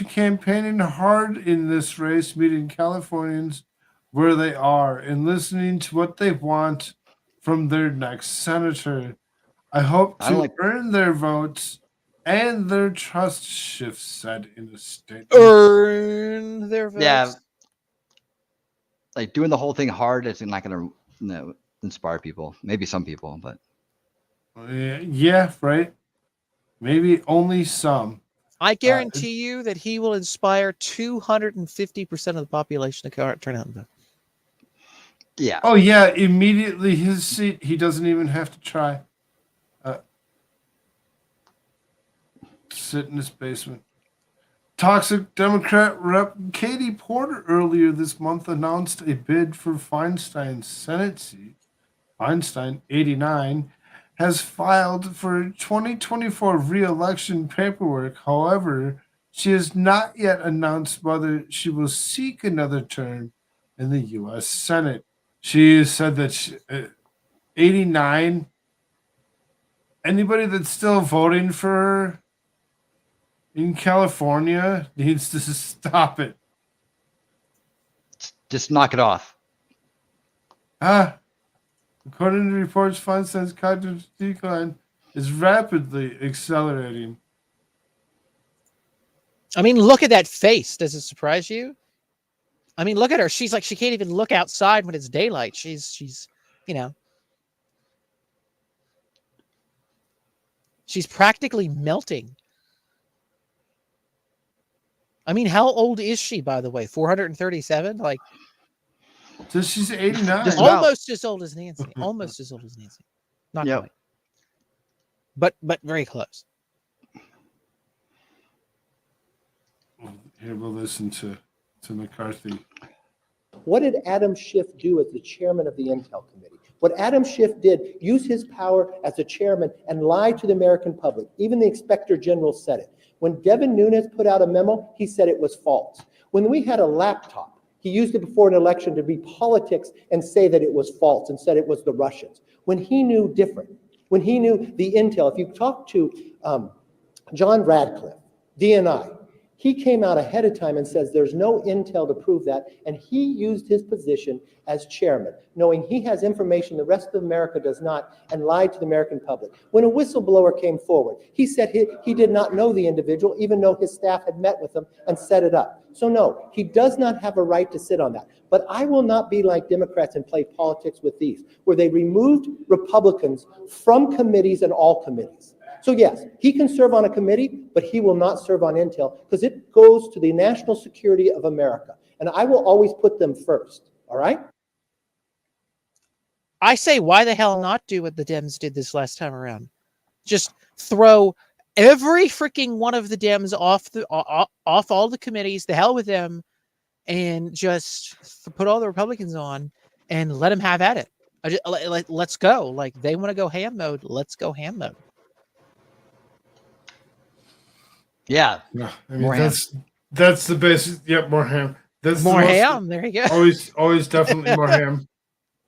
campaigning hard in this race, meeting Californians where they are and listening to what they want from their next senator. I hope to earn their votes and their trust, Schiff said in a statement. Earn their votes? Yeah. Like doing the whole thing hard is not going to inspire people. Maybe some people, but. Yeah, right. Maybe only some. I guarantee you that he will inspire 250% of the population to turn out and vote. Yeah. Oh yeah, immediately his seat. He doesn't even have to try. Sit in his basement. Toxic Democrat Rep. Katie Porter earlier this month announced a bid for Feinstein's Senate seat. Feinstein, 89, has filed for 2024 re-election paperwork. However, she has not yet announced whether she will seek another term in the U.S. Senate. She said that 89, anybody that's still voting for her in California needs to stop it. Just knock it off. According to reports, Feinstein's cognitive decline is rapidly accelerating. I mean, look at that face. Does it surprise you? I mean, look at her. She's like, she can't even look outside when it's daylight. She's, you know, she's practically melting. I mean, how old is she, by the way? 437? Like, So she's 89. Just about. almost as old as Nancy. Almost as old as Nancy. Not Yep. quite. But very close. Here we'll listen to McCarthy. What did Adam Schiff do as the chairman of the Intel Committee? What Adam Schiff did, use his power as a chairman and lie to the American public. Even the Inspector General said it. When Devin Nunes put out a memo, he said it was false. When we had a laptop, he used it before an election to be politics and say that it was false and said it was the Russians. When he knew different, when he knew the intel, if you talk to John Radcliffe, DNI, he came out ahead of time and says there's no intel to prove that, and he used his position as chairman, knowing he has information the rest of America does not, and lied to the American public. When a whistleblower came forward, he said he did not know the individual, even though his staff had met with him and set it up. So no, he does not have a right to sit on that. But I will not be like Democrats and play politics with these, where they removed Republicans from committees and all committees. So yes, he can serve on a committee, but he will not serve on intel because it goes to the national security of America. And I will always put them first. All right? I say, why the hell not do what the Dems did this last time around? Just throw every freaking one of the Dems off all the committees, the hell with them, and just put all the Republicans on and let them have at it. Let's go. Like, they want to go ham mode. Let's go ham mode. Yeah. No, I mean, More ham. that's the basic. Yep, more ham. That's More the most, ham. There you go. Always, definitely more ham.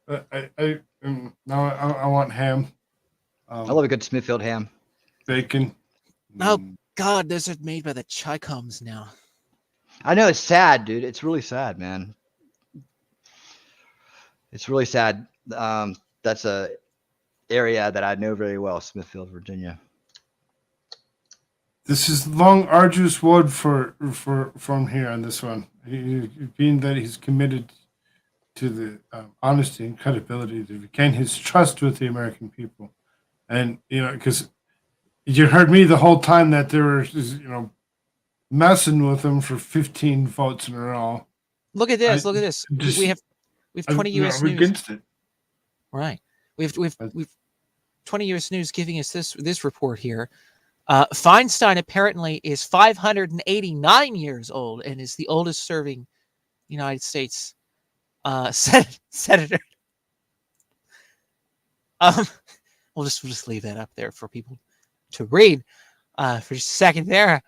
I want ham. I love a good Smithfield ham. Bacon. Oh God, those are made by the Chicoms now. I know, it's sad, dude. It's really sad, man. It's really sad. That's a area that I know very well, Smithfield, Virginia. This is long, arduous road from here on this one. Being that he's committed to the honesty and credibility to regain his trust with the American people, and because you heard me the whole time that they were messing with him for 15 votes in a row. Look at this. Look at this. We have 20 U.S. We're News. against it. Right. We've 20 U.S. News giving us this report here. Feinstein apparently is 589 years old and is the oldest serving United States senator. We'll just leave that up there for people to read for just a second there.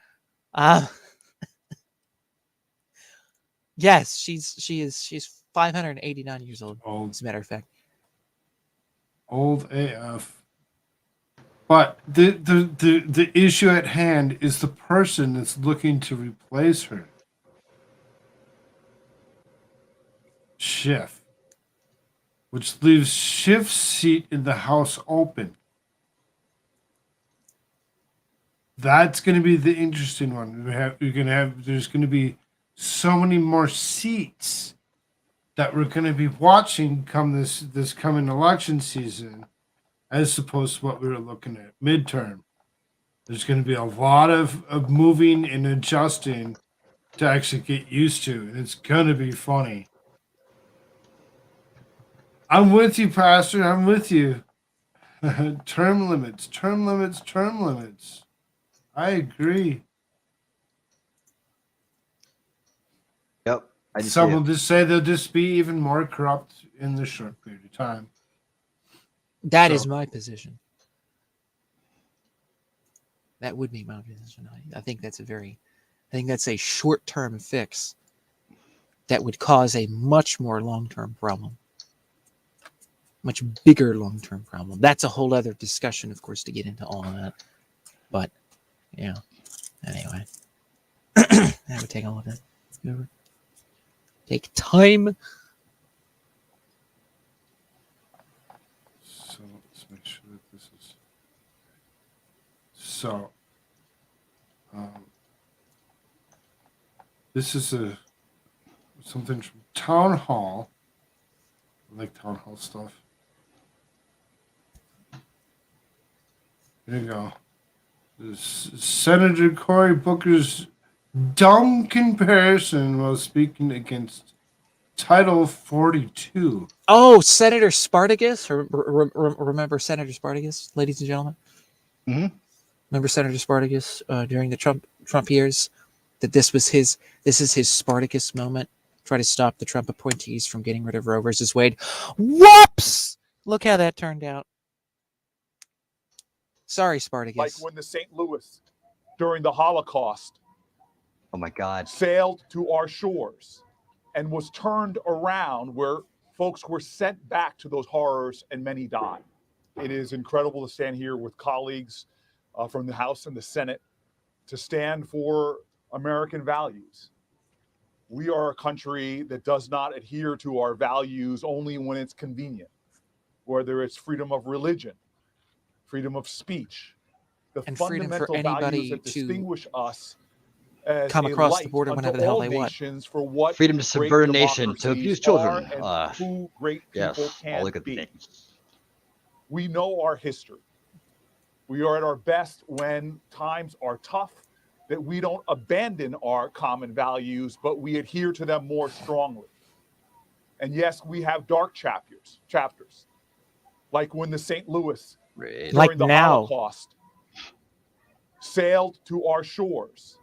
Yes, she's 589 years old. As a matter of fact, Old AF. But the issue at hand is the person that's looking to replace her. Schiff. Which leaves Schiff's seat in the House open. That's going to be the interesting one. There's going to be so many more seats that we're going to be watching come this coming election season, as opposed to what we were looking at midterm. there's going to be a lot of moving and adjusting to actually get used to, and it's going to be funny. I'm with you, Pastor. I'm with you. Term limits, term limits, term limits. I agree. Yep. I just Some will just say they'll just be even more corrupt in the short period of time. That is my position. That would be my position. I think that's a short-term fix that would cause a much more long-term problem. Much bigger long-term problem. That's a whole other discussion, of course, to get into all of that. But, yeah. Anyway. That would take a little bit. Take time. So let's make sure that this is. So, this is something from Town Hall. I like Town Hall stuff. Here you go. This Senator Cory Booker's dumb comparison while speaking against Title 42. Oh, Senator Spartacus. Remember Senator Spartacus, ladies and gentlemen? Mm-hmm. Remember Senator Spartacus during the Trump years? That this is his Spartacus moment. Try to stop the Trump appointees from getting rid of Roe versus Wade. Whoops! Look how that turned out. Sorry, Spartacus. Like when the St. Louis, during the Holocaust, oh my God, sailed to our shores and was turned around where folks were sent back to those horrors and many died. It is incredible to stand here with colleagues from the House and the Senate to stand for American values. We are a country that does not adhere to our values only when it's convenient, whether it's freedom of religion, freedom of speech, the and freedom for fundamental values anybody that to distinguish us as come a across the light border unto whenever the hell all they want. nations for what freedom to great subvert a nation, to democracies abuse children. are and who great people Yes, can all the good be. things. We know our history. We are at our best when times are tough, that we don't abandon our common values, but we adhere to them more strongly. And yes, we have dark chapters, like when the St. Louis, Right. during Like the now. Holocaust, sailed to our shores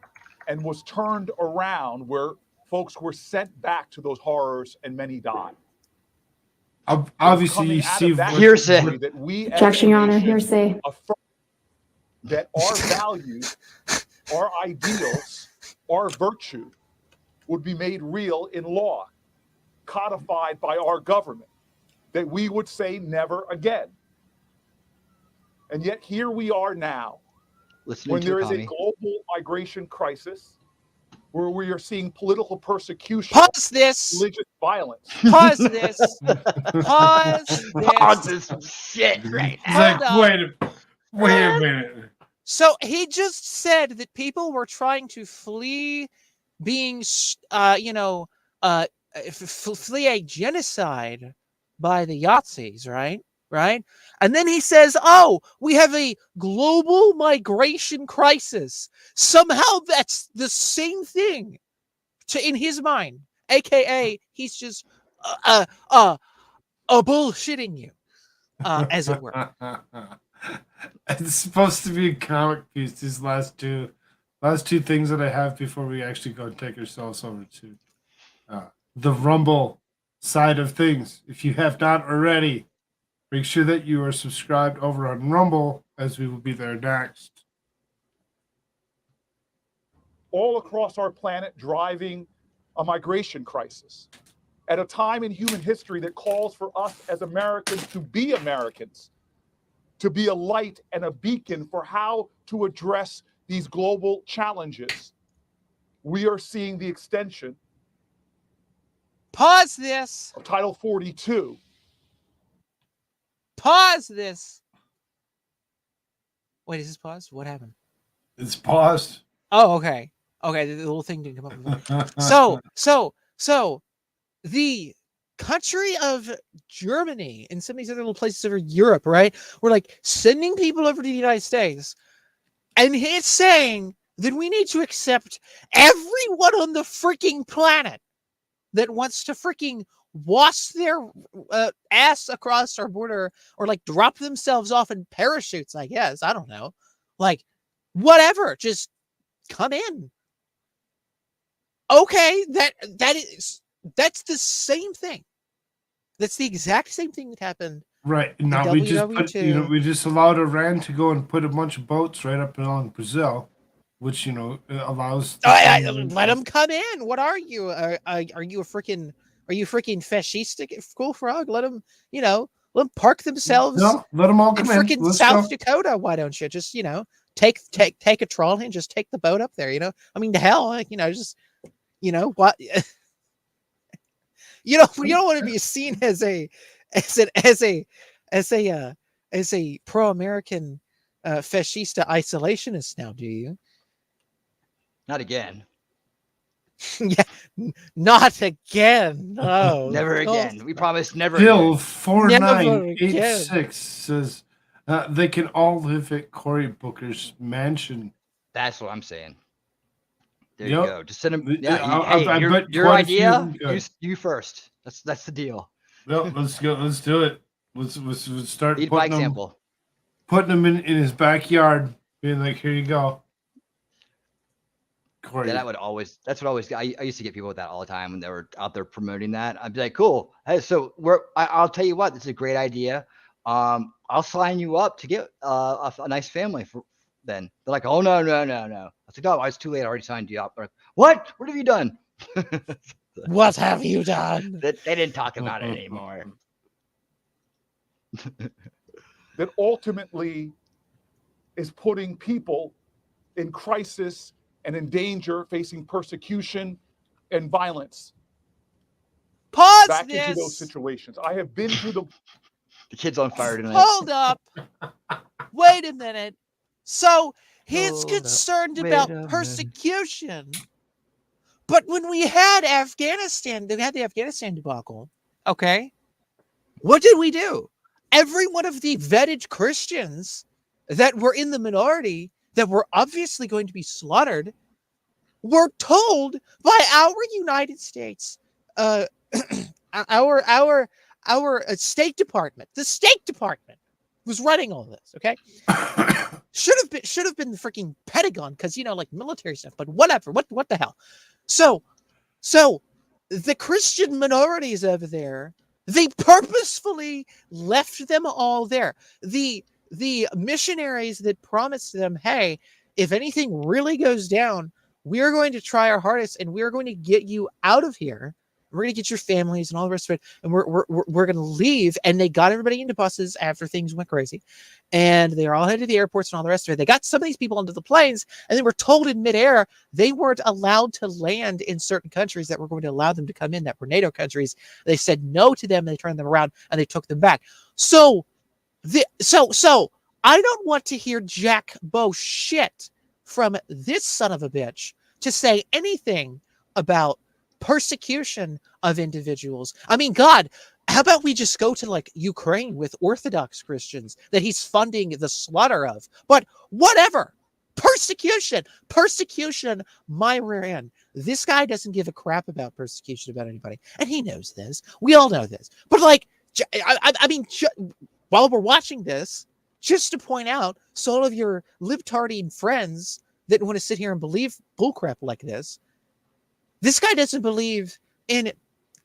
and was turned around where folks were sent back to those horrors and many died. Obviously, you see Hearsay. That we as Objection, a Your Honor. nation Hearsay. affirm that our values, our ideals, our virtue would be made real in law, codified by our government, that we would say never again. And yet here we are now, when there is a global migration crisis, where we are seeing political persecution, Pause this. religious violence. Pause this. Pause this. Pause this shit right now. It's like, wait a minute. So he just said that people were trying to flee being, flee a genocide by the Yazidis, right? Right? And then he says, oh, we have a global migration crisis. Somehow that's the same thing in his mind, AKA he's just bullshitting you, as it were. It's supposed to be a comic piece. These last two things that I have before we actually go and take ourselves over to the Rumble side of things. If you have not already, make sure that you are subscribed over on Rumble, as we will be there next. All across our planet, driving a migration crisis at a time in human history that calls for us as Americans, to be a light and a beacon for how to address these global challenges. We are seeing the extension. Pause this. Of Title 42. Pause this. Wait, is this paused? What happened? It's paused. Oh, okay. Okay, the little thing didn't come up. So the country of Germany and some of these other little places over Europe, right? We're like sending people over to the United States, And he's saying that we need to accept everyone on the freaking planet that wants to freaking wash their ass across our border or like drop themselves off in parachutes, I guess. I don't know. Like, whatever. Just come in. Okay, that's the same thing. That's the exact same thing that happened. Right in now, we just WW2. we just allowed Iran to go and put a bunch of boats right up along Brazil, which allows. Let them come in. What are you? Are you a freaking? Are you freaking fascistic, Koolfrogg? Let them, let them park themselves. No, let them all in come in. freaking Let's South go. Dakota. Why don't you just take a trolley and just take the boat up there? I mean, the hell, just what. You don't want to be seen as a pro-American fascista isolationist now, do you? Not again. Yeah, not again. No, Never again. We promise never Bill again. 4986 says they can all live at Cory Booker's mansion. That's what I'm saying. There Yep. you go. Just send him. Yeah, I bet your quite a few of idea. them You first. That's the deal. Well, let's go. Let's do it. Let's start Eat bike sample. Putting him in his backyard, being like, "Here you go." Cory. Yeah, that's what always. I used to get people with that all the time when they were out there promoting that. I'd be like, "Cool. Hey, so I'll tell you what. This is a great idea. I'll sign you up to get a nice family for." Then they're like, "Oh no." I was like, "No, it's too late. I already signed you up." Like, what? What have you done? What have you done? They didn't talk about it anymore. That ultimately is putting people in crisis and in danger, facing persecution and violence. Pause back this. into those situations. I have been through the kid's on fire tonight. Hold up. Wait a minute. So he's concerned about persecution. But when we had Afghanistan, they had the Afghanistan debacle. Okay. What did we do? Every one of the vetted Christians that were in the minority that were obviously going to be slaughtered were told by our United States, our State Department. The State Department was running all this. Okay. Should have been the freaking Pentagon, because like military stuff, but whatever. What the hell? So the Christian minorities over there, they purposefully left them all there. The missionaries that promised them, hey, if anything really goes down, we're going to try our hardest and we're going to get you out of here. We're going to get your families and all the rest of it. And we're going to leave. And they got everybody into buses after things went crazy. And they're all headed to the airports and all the rest of it. They got some of these people into the planes, and they were told in midair they weren't allowed to land in certain countries that were going to allow them to come in, that were NATO countries. They said no to them. And they turned them around and they took them back. So I don't want to hear Jack Bo shit from this son of a bitch to say anything about persecution of individuals. I mean, God, how about we just go to like Ukraine with Orthodox Christians that he's funding the slaughter of? But whatever. Persecution, my rear end. This guy doesn't give a crap about persecution about anybody. And he knows this. We all know this. But like, I mean, while we're watching this, just to point out, so all of your libtardine friends that want to sit here and believe bullcrap like this guy doesn't believe in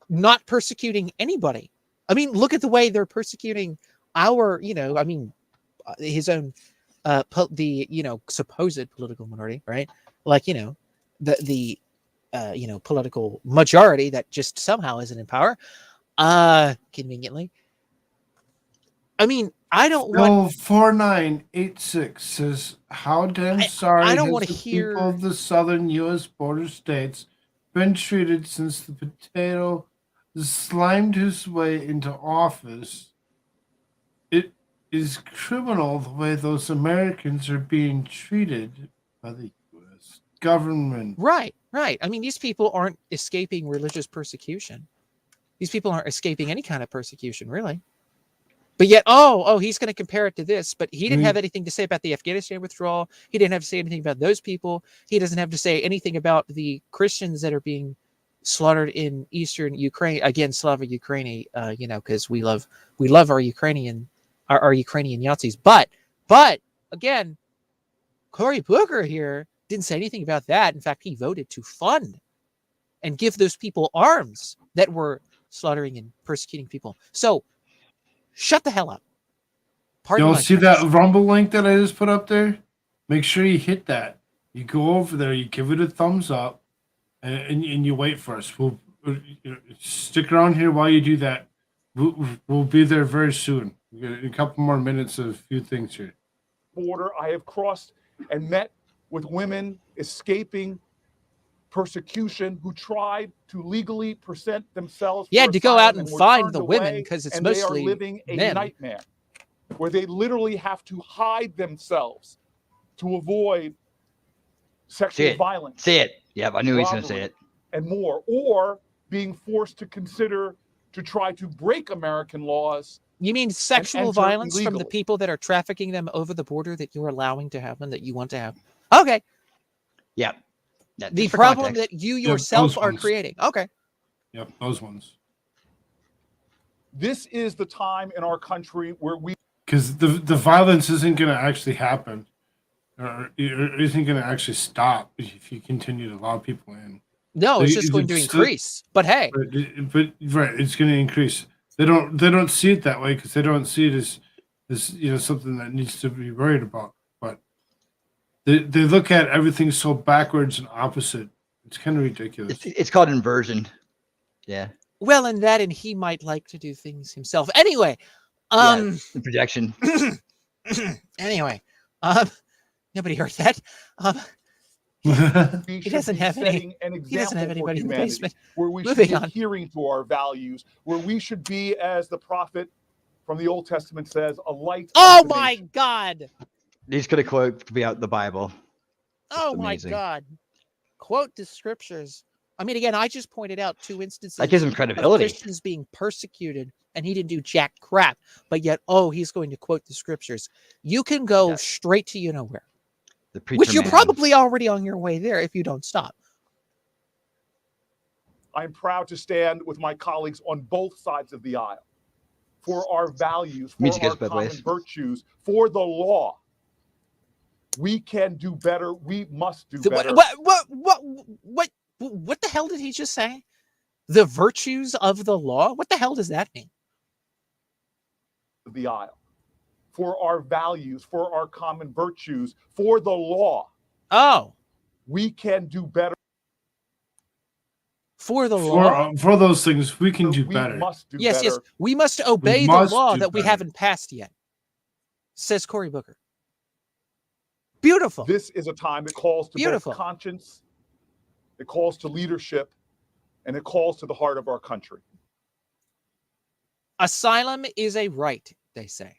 not persecuting anybody. I mean, look at the way they're persecuting our, his own, supposed political minority, right? Like, the political majority that just somehow isn't in power, conveniently. I mean, I don't want. 4986 says, "How damn sorry I don't has want the to hear people of the southern U.S. border states been treated since the potato slimed his way into office? It is criminal the way those Americans are being treated by the U.S. government." Right. I mean, these people aren't escaping religious persecution. These people aren't escaping any kind of persecution, really. But yet, he's going to compare it to this. But he didn't have anything to say about the Afghanistan withdrawal. He didn't have to say anything about those people. He doesn't have to say anything about the Christians that are being slaughtered in eastern Ukraine. Again, Slava Ukraine, because we love our Ukrainian Yazis. But again, Cory Booker here didn't say anything about that. In fact, he voted to fund and give those people arms that were slaughtering and persecuting people. So shut the hell up. Y'all see that Rumble link that I just put up there? Make sure you hit that. You go over there, you give it a thumbs up, and you wait for us. We'll stick around here while you do that. We'll be there very soon. We got a couple more minutes of a few things here. Border, I have crossed and met with women escaping persecution who tried to legally present themselves. You had to go out and find the away, women because it's and mostly they are living a men. nightmare where they literally have to hide themselves to avoid sexual violence. Say it. Yeah, I knew he was going to say it. And more, or being forced to consider to try to break American laws. You mean sexual violence illegally. from the people that are trafficking them over the border that you're allowing to have them, that you want to have? Okay. Yeah. The problem that you yourself are creating. Okay. Yep, those ones. This is the time in our country where we... Because the violence isn't going to actually happen, or isn't going to actually stop if you continue to allow people in. No, it's just going to increase. But hey, but right, it's going to increase. They don't see it that way because they don't see it as something that needs to be worried about. But they look at everything so backwards and opposite. It's kind of ridiculous. It's called inversion. Yeah. Well, and he might like to do things himself. Anyway, the projection. Anyway, nobody heard that. He doesn't have any. He doesn't have anybody in the basement. Where we should be adhering to our values, where we should be, as the prophet from the Old Testament says, a light. Oh my God! He's going to quote out the Bible. Oh my God! Quote the scriptures. I mean, again, I just pointed out 2 instances that gives him credibility. Of Christians being persecuted, and he didn't do jack crap. But yet, he's going to quote the scriptures. You can go straight to nowhere. Which you're probably already on your way there if you don't stop. I'm proud to stand with my colleagues on both sides of the aisle for our values, for our common virtues, for the law. We can do better. We must do better. What the hell did he just say? The virtues of the law? What the hell does that mean? The aisle. For our values, for our common virtues, for the law. Oh. We can do better. For the law? For those things, we can do better. Must do yes, better. yes. We must obey the law that we haven't passed yet, says Cory Booker. Beautiful. This is a time that calls to both conscience, it calls to leadership, and it calls to the heart of our country. Asylum is a right, they say.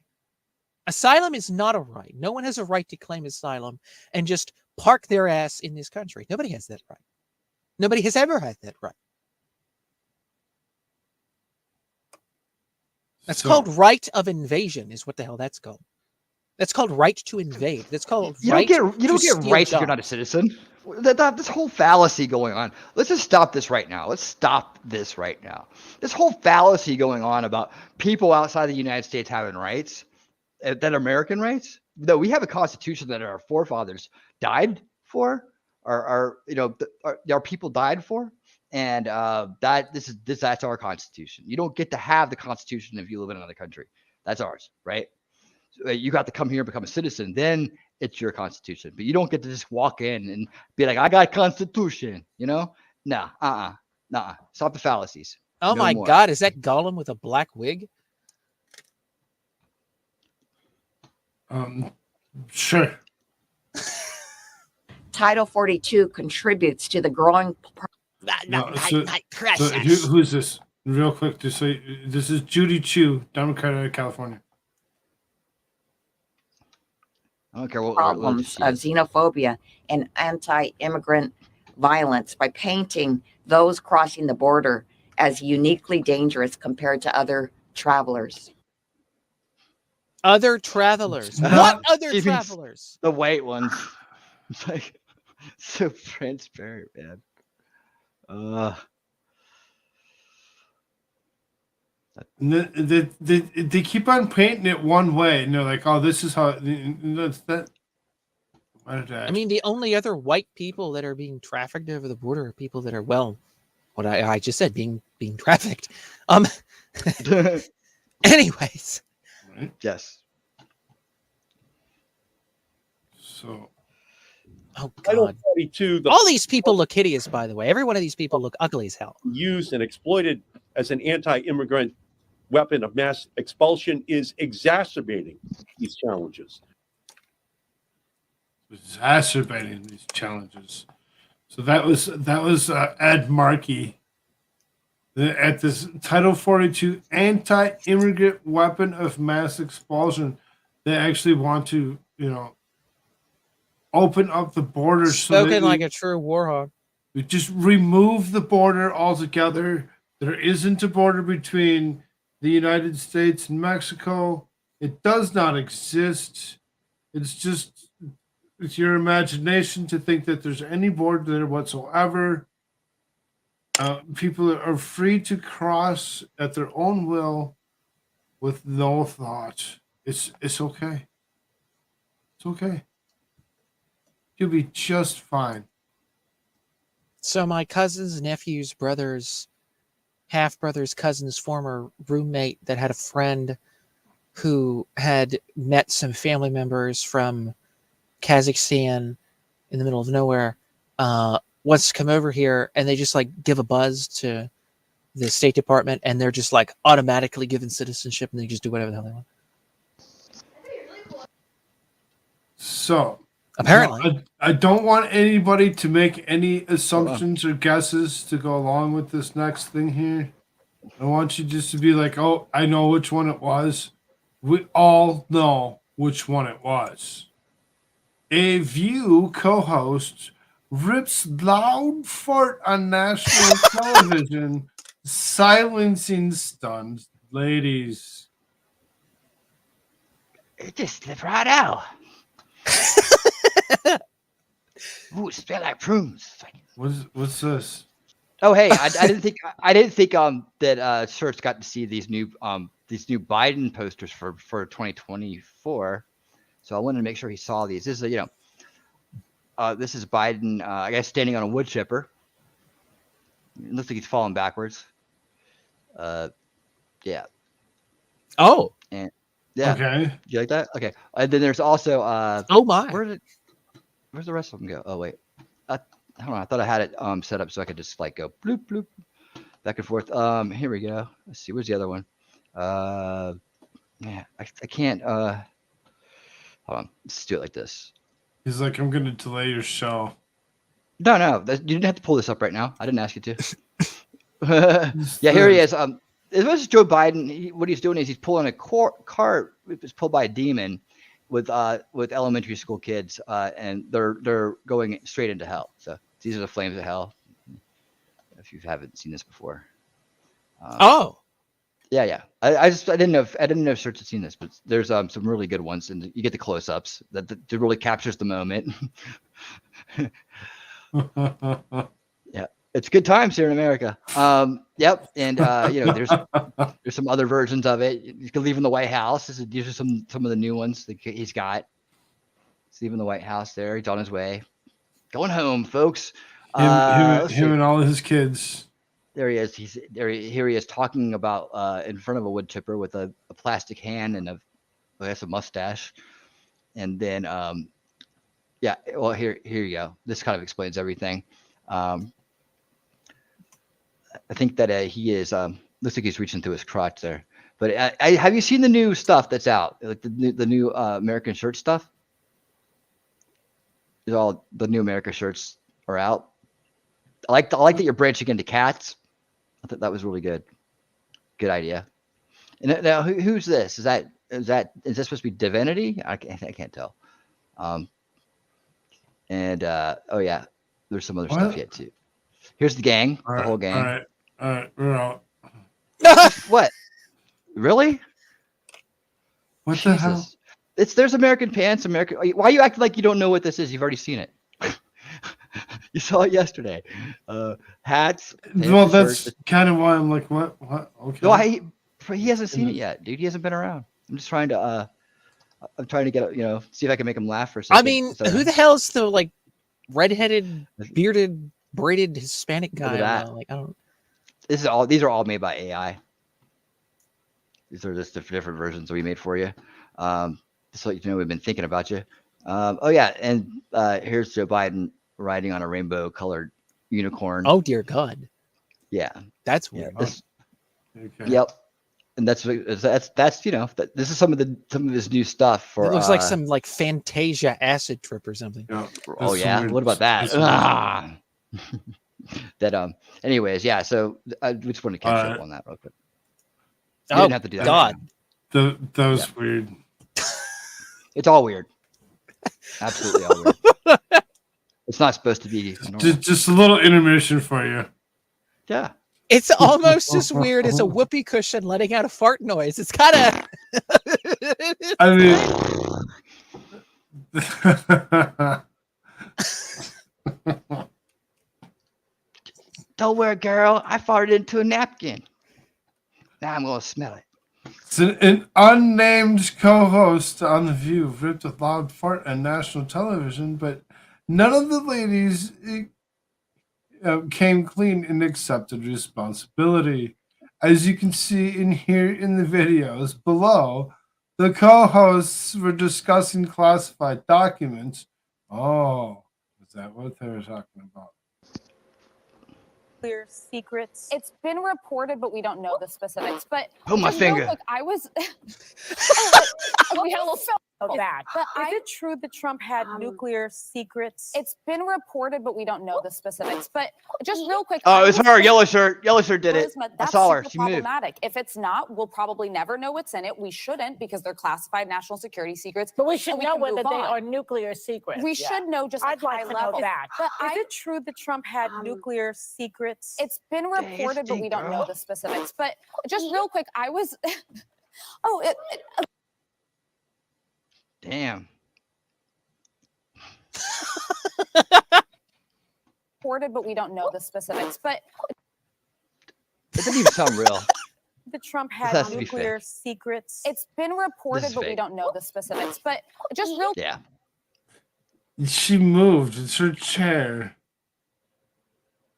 Asylum is not a right. No one has a right to claim asylum and just park their ass in this country. Nobody has that right. Nobody has ever had that right. That's called right of invasion, is what the hell that's called. That's called right to invade. That's called you don't get rights if you're not a citizen. This whole fallacy going on. Let's just stop this right now. Let's stop this right now. This whole fallacy going on about people outside the United States having rights, that American rights. Though we have a constitution that our forefathers died for, our people died for, and that's our constitution. You don't get to have the constitution if you live in another country. That's ours, right? So you got to come here and become a citizen. Then it's your constitution. But you don't get to just walk in and be like, I got constitution. Nah. Stop the fallacies. Oh my God, is that Gollum with a black wig? Sure. Title 42 contributes to the growing. Who's this? Real quick, just say this is Judy Chu, Democrat out of California. I don't care what problems of xenophobia and anti-immigrant violence by painting those crossing the border as uniquely dangerous compared to other travelers. Other travelers. Not What other even travelers? The white ones. It's like so transparent, man. They keep on painting it one way, and they're like, "Oh, this is how." That's that. I mean, the only other white people that are being trafficked over the border are people that are, well, what I just said, being trafficked. Anyways. Right? Yes. So. Oh Title God. 42, All these people look hideous, by the way. Every one of these people look ugly as hell. used and exploited as an anti-immigrant weapon of mass expulsion, is exacerbating these challenges. Exacerbating these challenges. So that was Ed Markey at this Title 42 anti-immigrant weapon of mass expulsion. They actually want to, open up the border. Spoken like a true warhawk. We just remove the border altogether. There isn't a border between the United States and Mexico. It does not exist. It's your imagination to think that there's any border there whatsoever. People are free to cross at their own will with no thought. It's okay. It's okay. You'll be just fine. So my cousins, nephews, brothers, half-brothers, cousins, former roommate that had a friend who had met some family members from Kazakhstan in the middle of nowhere, wants to come over here, and they just like give a buzz to the State Department, and they're just like automatically given citizenship, and they just do whatever the hell they want. So apparently, I don't want anybody to make any assumptions or guesses to go along with this next thing here. I want you just to be like, oh, I know which one it was. We all know which one it was. A View co-host rips loud fart on national television, silencing stunned ladies. It just slipped right out. Ooh, it smell like prunes. What's this? Oh, hey, I didn't think that Shirts got to see these new Biden posters for 2024. So I wanted to make sure he saw these. This is this is Biden, I guess, standing on a wood chipper. It looks like he's falling backwards. Yeah. oh, And yeah. Okay. You like that? Okay. And then there's also oh my, where's the rest of them go? Oh wait. Hold on. I thought I had it set up so I could just like go bloop bloop back and forth. Here we go. Let's see. Where's the other one? Yeah, I can't. Hold on. Let's do it like this. He's like, I'm gonna delay your show. No. You didn't have to pull this up right now. I didn't ask you to. Yeah, here he is. This was Joe Biden. What he's doing is he's pulling a cart. It's pulled by a demon with elementary school kids, and they're going straight into hell. So these are the flames of hell. If you haven't seen this before. Yeah. I didn't know if Search had seen this, but there's some really good ones, and you get the close-ups that really captures the moment. Yeah, it's good times here in America. Yep, and there's some other versions of it. You can leave in the White House. These are some of the new ones that he's got. He's leaving the White House there. He's on his way, going home, folks. Him and all his kids. There he is. Here he is talking about in front of a wood chipper with a plastic hand and a mustache. And then yeah, well here you go. This kind of explains everything. I think that he is looks like he's reaching through his crotch there. But have you seen the new stuff that's out? Like the new American shirt stuff? All the new America shirts are out. I like that you're branching into cats. I thought that was really good. Good idea. And now, who's this? Is this supposed to be Divinity? I can't tell. And oh yeah, there's some other stuff yet too. Here's the gang, the whole gang. All right, we're out. What? Really? What the hell? There's American Pants, American. Why are you acting like you don't know what this is? You've already seen it. You saw it yesterday. Hats. Well, pants, that's shirts. kind of why I'm like, what? Okay. No, he hasn't seen it yet, dude. He hasn't been around. I'm just trying to. I'm trying to get see if I can make him laugh for a second. I mean, who the hell's the like redheaded, bearded, braided Hispanic guy? Like I don't. These are all made by AI. These are just different versions we made for you. Just so you know, we've been thinking about you. Oh yeah, and here's Joe Biden riding on a rainbow-colored unicorn. Oh dear God. Yeah, that's weird. Yeah, okay. Yep, and that's this is some of his new stuff. For it looks like some like Fantasia acid trip or something. Yeah, oh yeah, what about that? That anyways, yeah. So I just want to catch up on that real quick. You didn't have to do that. God, that was weird. It's all weird. Absolutely all weird. It's not supposed to be. Just a little intermission for you. Yeah. It's almost as weird as a whoopee cushion letting out a fart noise. It's kind of. I mean. Don't worry, girl. I farted into a napkin. Now I'm going to smell it. An unnamed co-host on The View ripped a loud fart on national television, but none of the ladies came clean and accepted responsibility. As you can see in here in the videos below, the co-hosts were discussing classified documents. Oh, is that what they were talking about? Clear secrets. It's been reported, but we don't know the specifics. But hold my finger. Look, I was. We had a little of that. But is it true that Trump had nuclear secrets? It's been reported, but we don't know the specifics. But just real quick. Oh, it was her. Yellow shirt. Yellow shirt did it. I saw her. She moved. Problematic. If it's not, we'll probably never know what's in it. We shouldn't because they're classified national security secrets. But we should know whether they are nuclear secrets. We should know just I'd like high to level. know that. But is it true that Trump had nuclear secrets? It's been reported, but we don't know the specifics. But just real quick, I was. Damn. Reported, but we don't know the specifics. But it doesn't even sound real. That Trump had nuclear secrets. It's been reported, but we don't know the specifics. But just real. Yeah. She moved. It's her chair.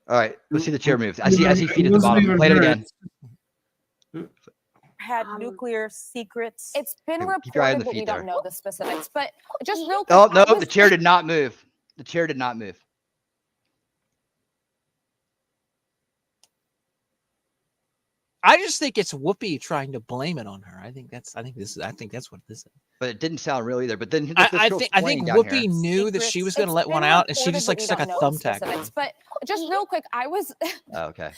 All right, let's see the chair move. I see feet at the bottom. Play it again. Had nuclear secrets. It's been reported, but we don't know the specifics. But just real quick. Oh no, the chair did not move. The chair did not move. I just think it's Whoopi trying to blame it on her. I think that's what this is. But it didn't sound real either. But then I think Whoopi knew that she was going to let one out, and she just like stuck a thumbtack. But just real quick, I was. Oh, okay.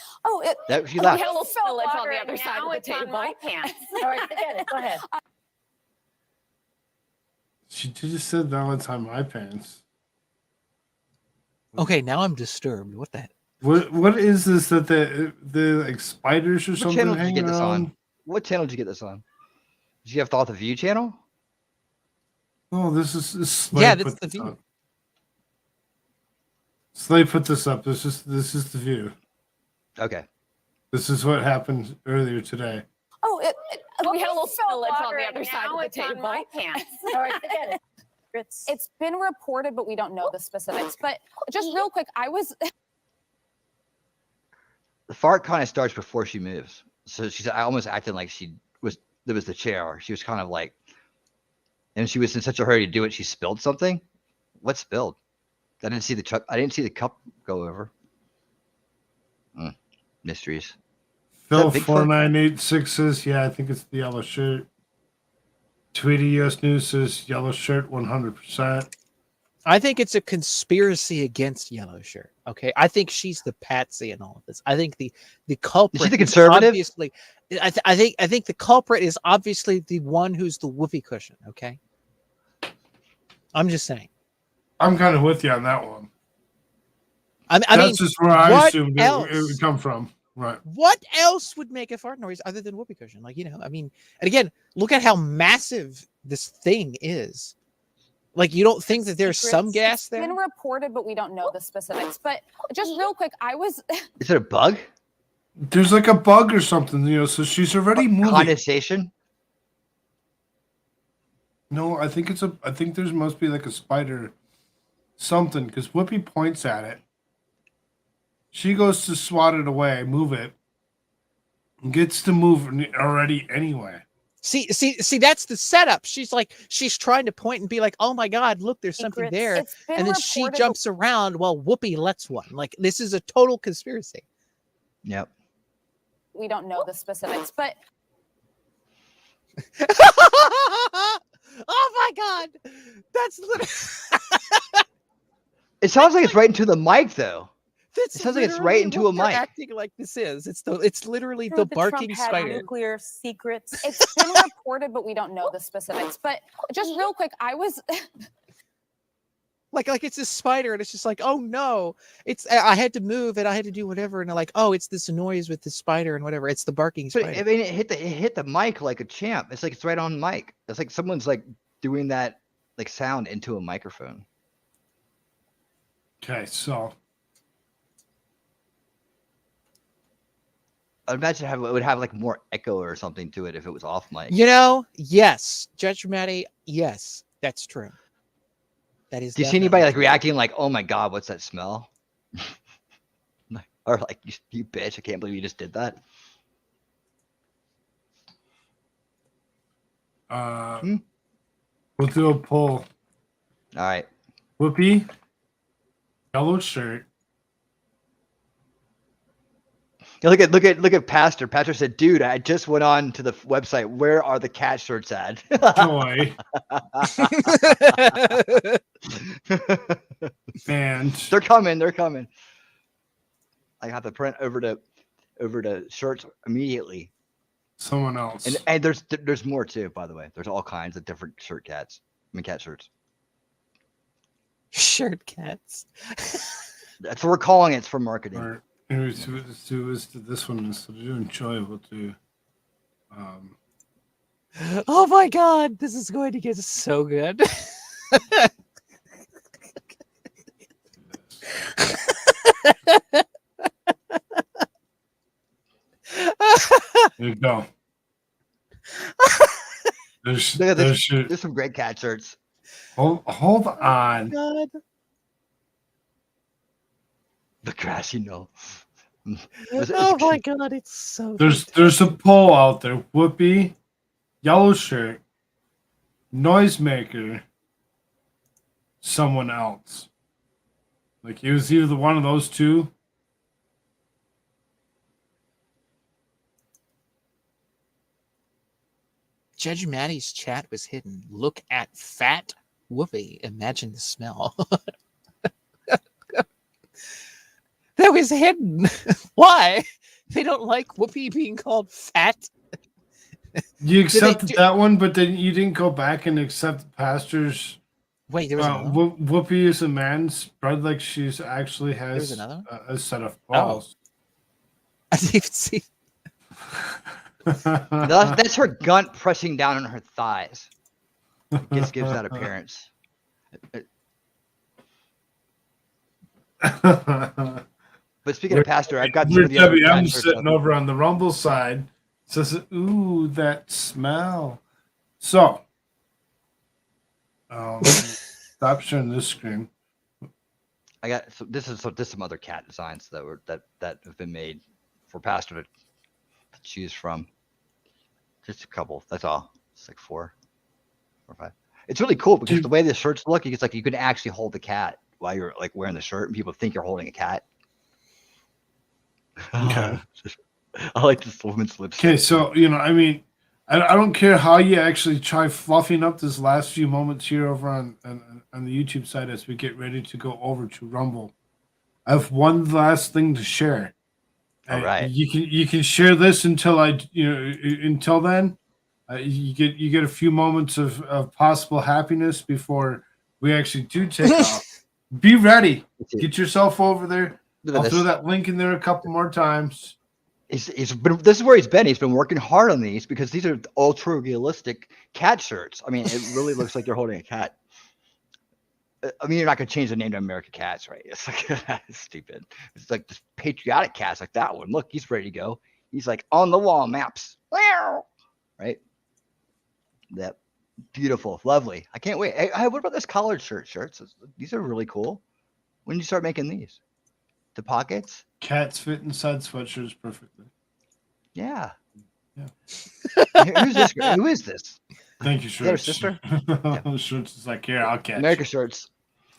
She we left. had a little spillage on the other side of the table. My pants. All right, forget it. Go ahead. She just said that was on my pants. Okay, now I'm disturbed. What the heck? What is this that the like spiders or something? What channel did you get this around? on? What channel did you get this on? Did you have thought the View channel? Oh, this is Slay. Yeah, that's the View. Slay put this up. This is the View. Okay. This is what happened earlier today. We had a little spillage on the other side of the table. My pants. All right, forget it. It's been reported, but we don't know the specifics. But just real quick, I was. The fart kind of starts before she moves. So she's almost acting like there was the chair. She was kind of like, and she was in such a hurry to do it. She spilled something. What spilled? I didn't see the cup go over. Mysteries. Phil 4986 says, yeah, I think it's the yellow shirt. Tweety US News says yellow shirt 100%. I think it's a conspiracy against Yellow Shirt. Okay, I think she's the patsy in all of this. I think the culprit. Is she the conservative? Obviously, I think the culprit is obviously the one who's the whoopee cushion. Okay, I'm just saying. I'm kind of with you on that one. I mean, that's just where I assumed it would come from. Right. What else would make a fart noise other than whoopee cushion? Like, I mean, and again, look at how massive this thing is. Like, you don't think that there's some gas there? It's been reported, but we don't know the specifics. But just real quick, Is it a bug? There's like a bug or something, so she's already moving. Condensation? No, I think there's must be like a spider, something, because Whoopi points at it. She goes to swat it away, move it, and gets to move already anyway. See, that's the setup. She's trying to point and be like, oh my God, look, there's something there. And then she jumps around while Whoopi lets one. Like, this is a total conspiracy. Yep. We don't know the specifics, but. Oh my God. That's literally. It sounds like it's right into the mic, though. It sounds like it's right into a mic. Acting like this is. It's literally the barking Trump had spider. Nuclear secrets. It's been reported, but we don't know the specifics. But just real quick, like it's a spider, and it's just like, oh no, I had to move and I had to do whatever, and they're like, oh, it's this noise with the spider and whatever. It's the barking spider. But I mean, it hit the mic like a champ. It's like it's right on mic. It's like someone's like doing that like sound into a microphone. Okay, so I imagine it would have like more echo or something to it if it was off mic. Yes, Judge Maddie, yes, that's true. That is. Do you see anybody like reacting like, "Oh my God, what's that smell?" Or like, "You bitch! I can't believe you just did that." We'll do a poll. All right. Whoopi, yellow shirt. Look at Pastor. Pastor said, "Dude, I just went on to the website. Where are the cat shirts at?" Joy. And they're coming. I have to print over to shirts immediately. Someone else. And there's more too, by the way. There's all kinds of different cat shirts. Shirt cats. That's what we're calling it. It's for marketing. Or, this one is enjoyable to. Oh my God, this is going to get so good. There you go. There's some great cat shirts. Hold on. God. The grassy knoll. Oh my God, it's so. There's a poll out there. Whoopi, yellow shirt, noisemaker, someone else. Like it was either one of those two. Judge Maddie's chat was hidden. Look at fat Whoopi. Imagine the smell. That was hidden. Why? They don't like Whoopi being called fat. You accepted that one, but then you didn't go back and accept Pastor's. Wait, there was another one? Whoopi is a man spread like she's actually has a set of balls. I didn't even see. That's her gunt pressing down on her thighs. Gives that appearance. But speaking of Pastor, I've got some of the other WM sitting over on the Rumble side. Says, "Ooh, that smell." So, stop sharing this screen. I got this is some other cat designs that have been made for Pastor to choose from. Just a couple. That's all. It's like 4 or 5. It's really cool because the way the shirts look, it's like you can actually hold the cat while you're like wearing the shirt, and people think you're holding a cat. Okay. I like this woman's lips. Okay, so I mean, I don't care how you actually try fluffing up this last few moments here over on the YouTube side as we get ready to go over to Rumble. I have one last thing to share. All right. You can share this until until then. You get a few moments of possible happiness before we actually do take off. Be ready. Get yourself over there. I'll throw that link in there a couple more times. He's been. This is where he's been. He's been working hard on these because these are ultra realistic cat shirts. I mean, it really looks like they're holding a cat. I mean, you're not gonna change the name to American Cats, right? It's like it's stupid. It's like this patriotic cats, like that one. Look, he's ready to go. He's like on the wall maps, right? That beautiful, lovely. I can't wait. Hey, what about this collared shirts? These are really cool. When did you start making these? The pockets? Cats fit inside sweatshirts perfectly. Yeah. Yeah. Who's this? Who is this? Thank you, Is that her Shirts. sister? Shirts is like, here, I'll catch America you. shirts.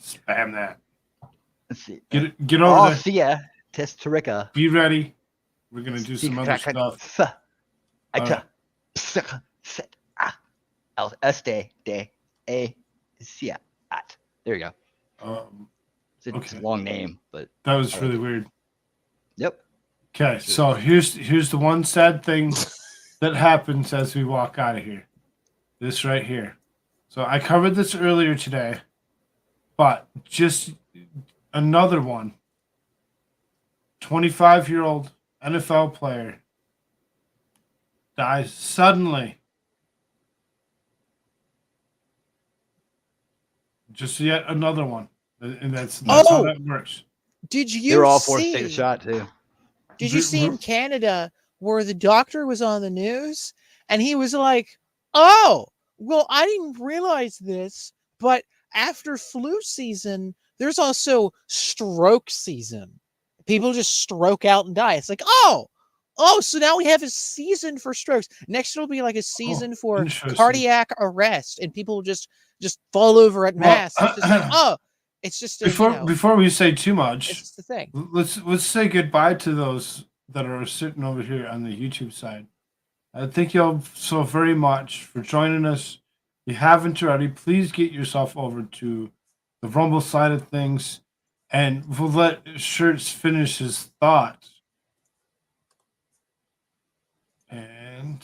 Spam that. Let's see. Get over there. See ya. Testarica. Be ready. We're gonna do some other stuff. There you go. It's a long name, but that was really weird. Yep. Okay, so here's the one sad thing that happens as we walk out of here. This right here. So I covered this earlier today, but just another one. 25-year-old NFL player dies suddenly. Just yet another one. And that's how that works. Did you They were all forced to take a shot too. Did you see in Canada where the doctor was on the news and he was like, "Oh, well, I didn't realize this, but after flu season, there's also stroke season. People just stroke out and die." It's like, oh, so now we have a season for strokes. Next it'll be like a season for cardiac arrest, and people will just fall over at mass. It's just like, it's just before we say too much. It's just the thing. Let's say goodbye to those that are sitting over here on the YouTube side. Thank you all so very much for joining us. If you haven't already, please get yourself over to the Rumble side of things, and we'll let Shirts finish his thoughts. And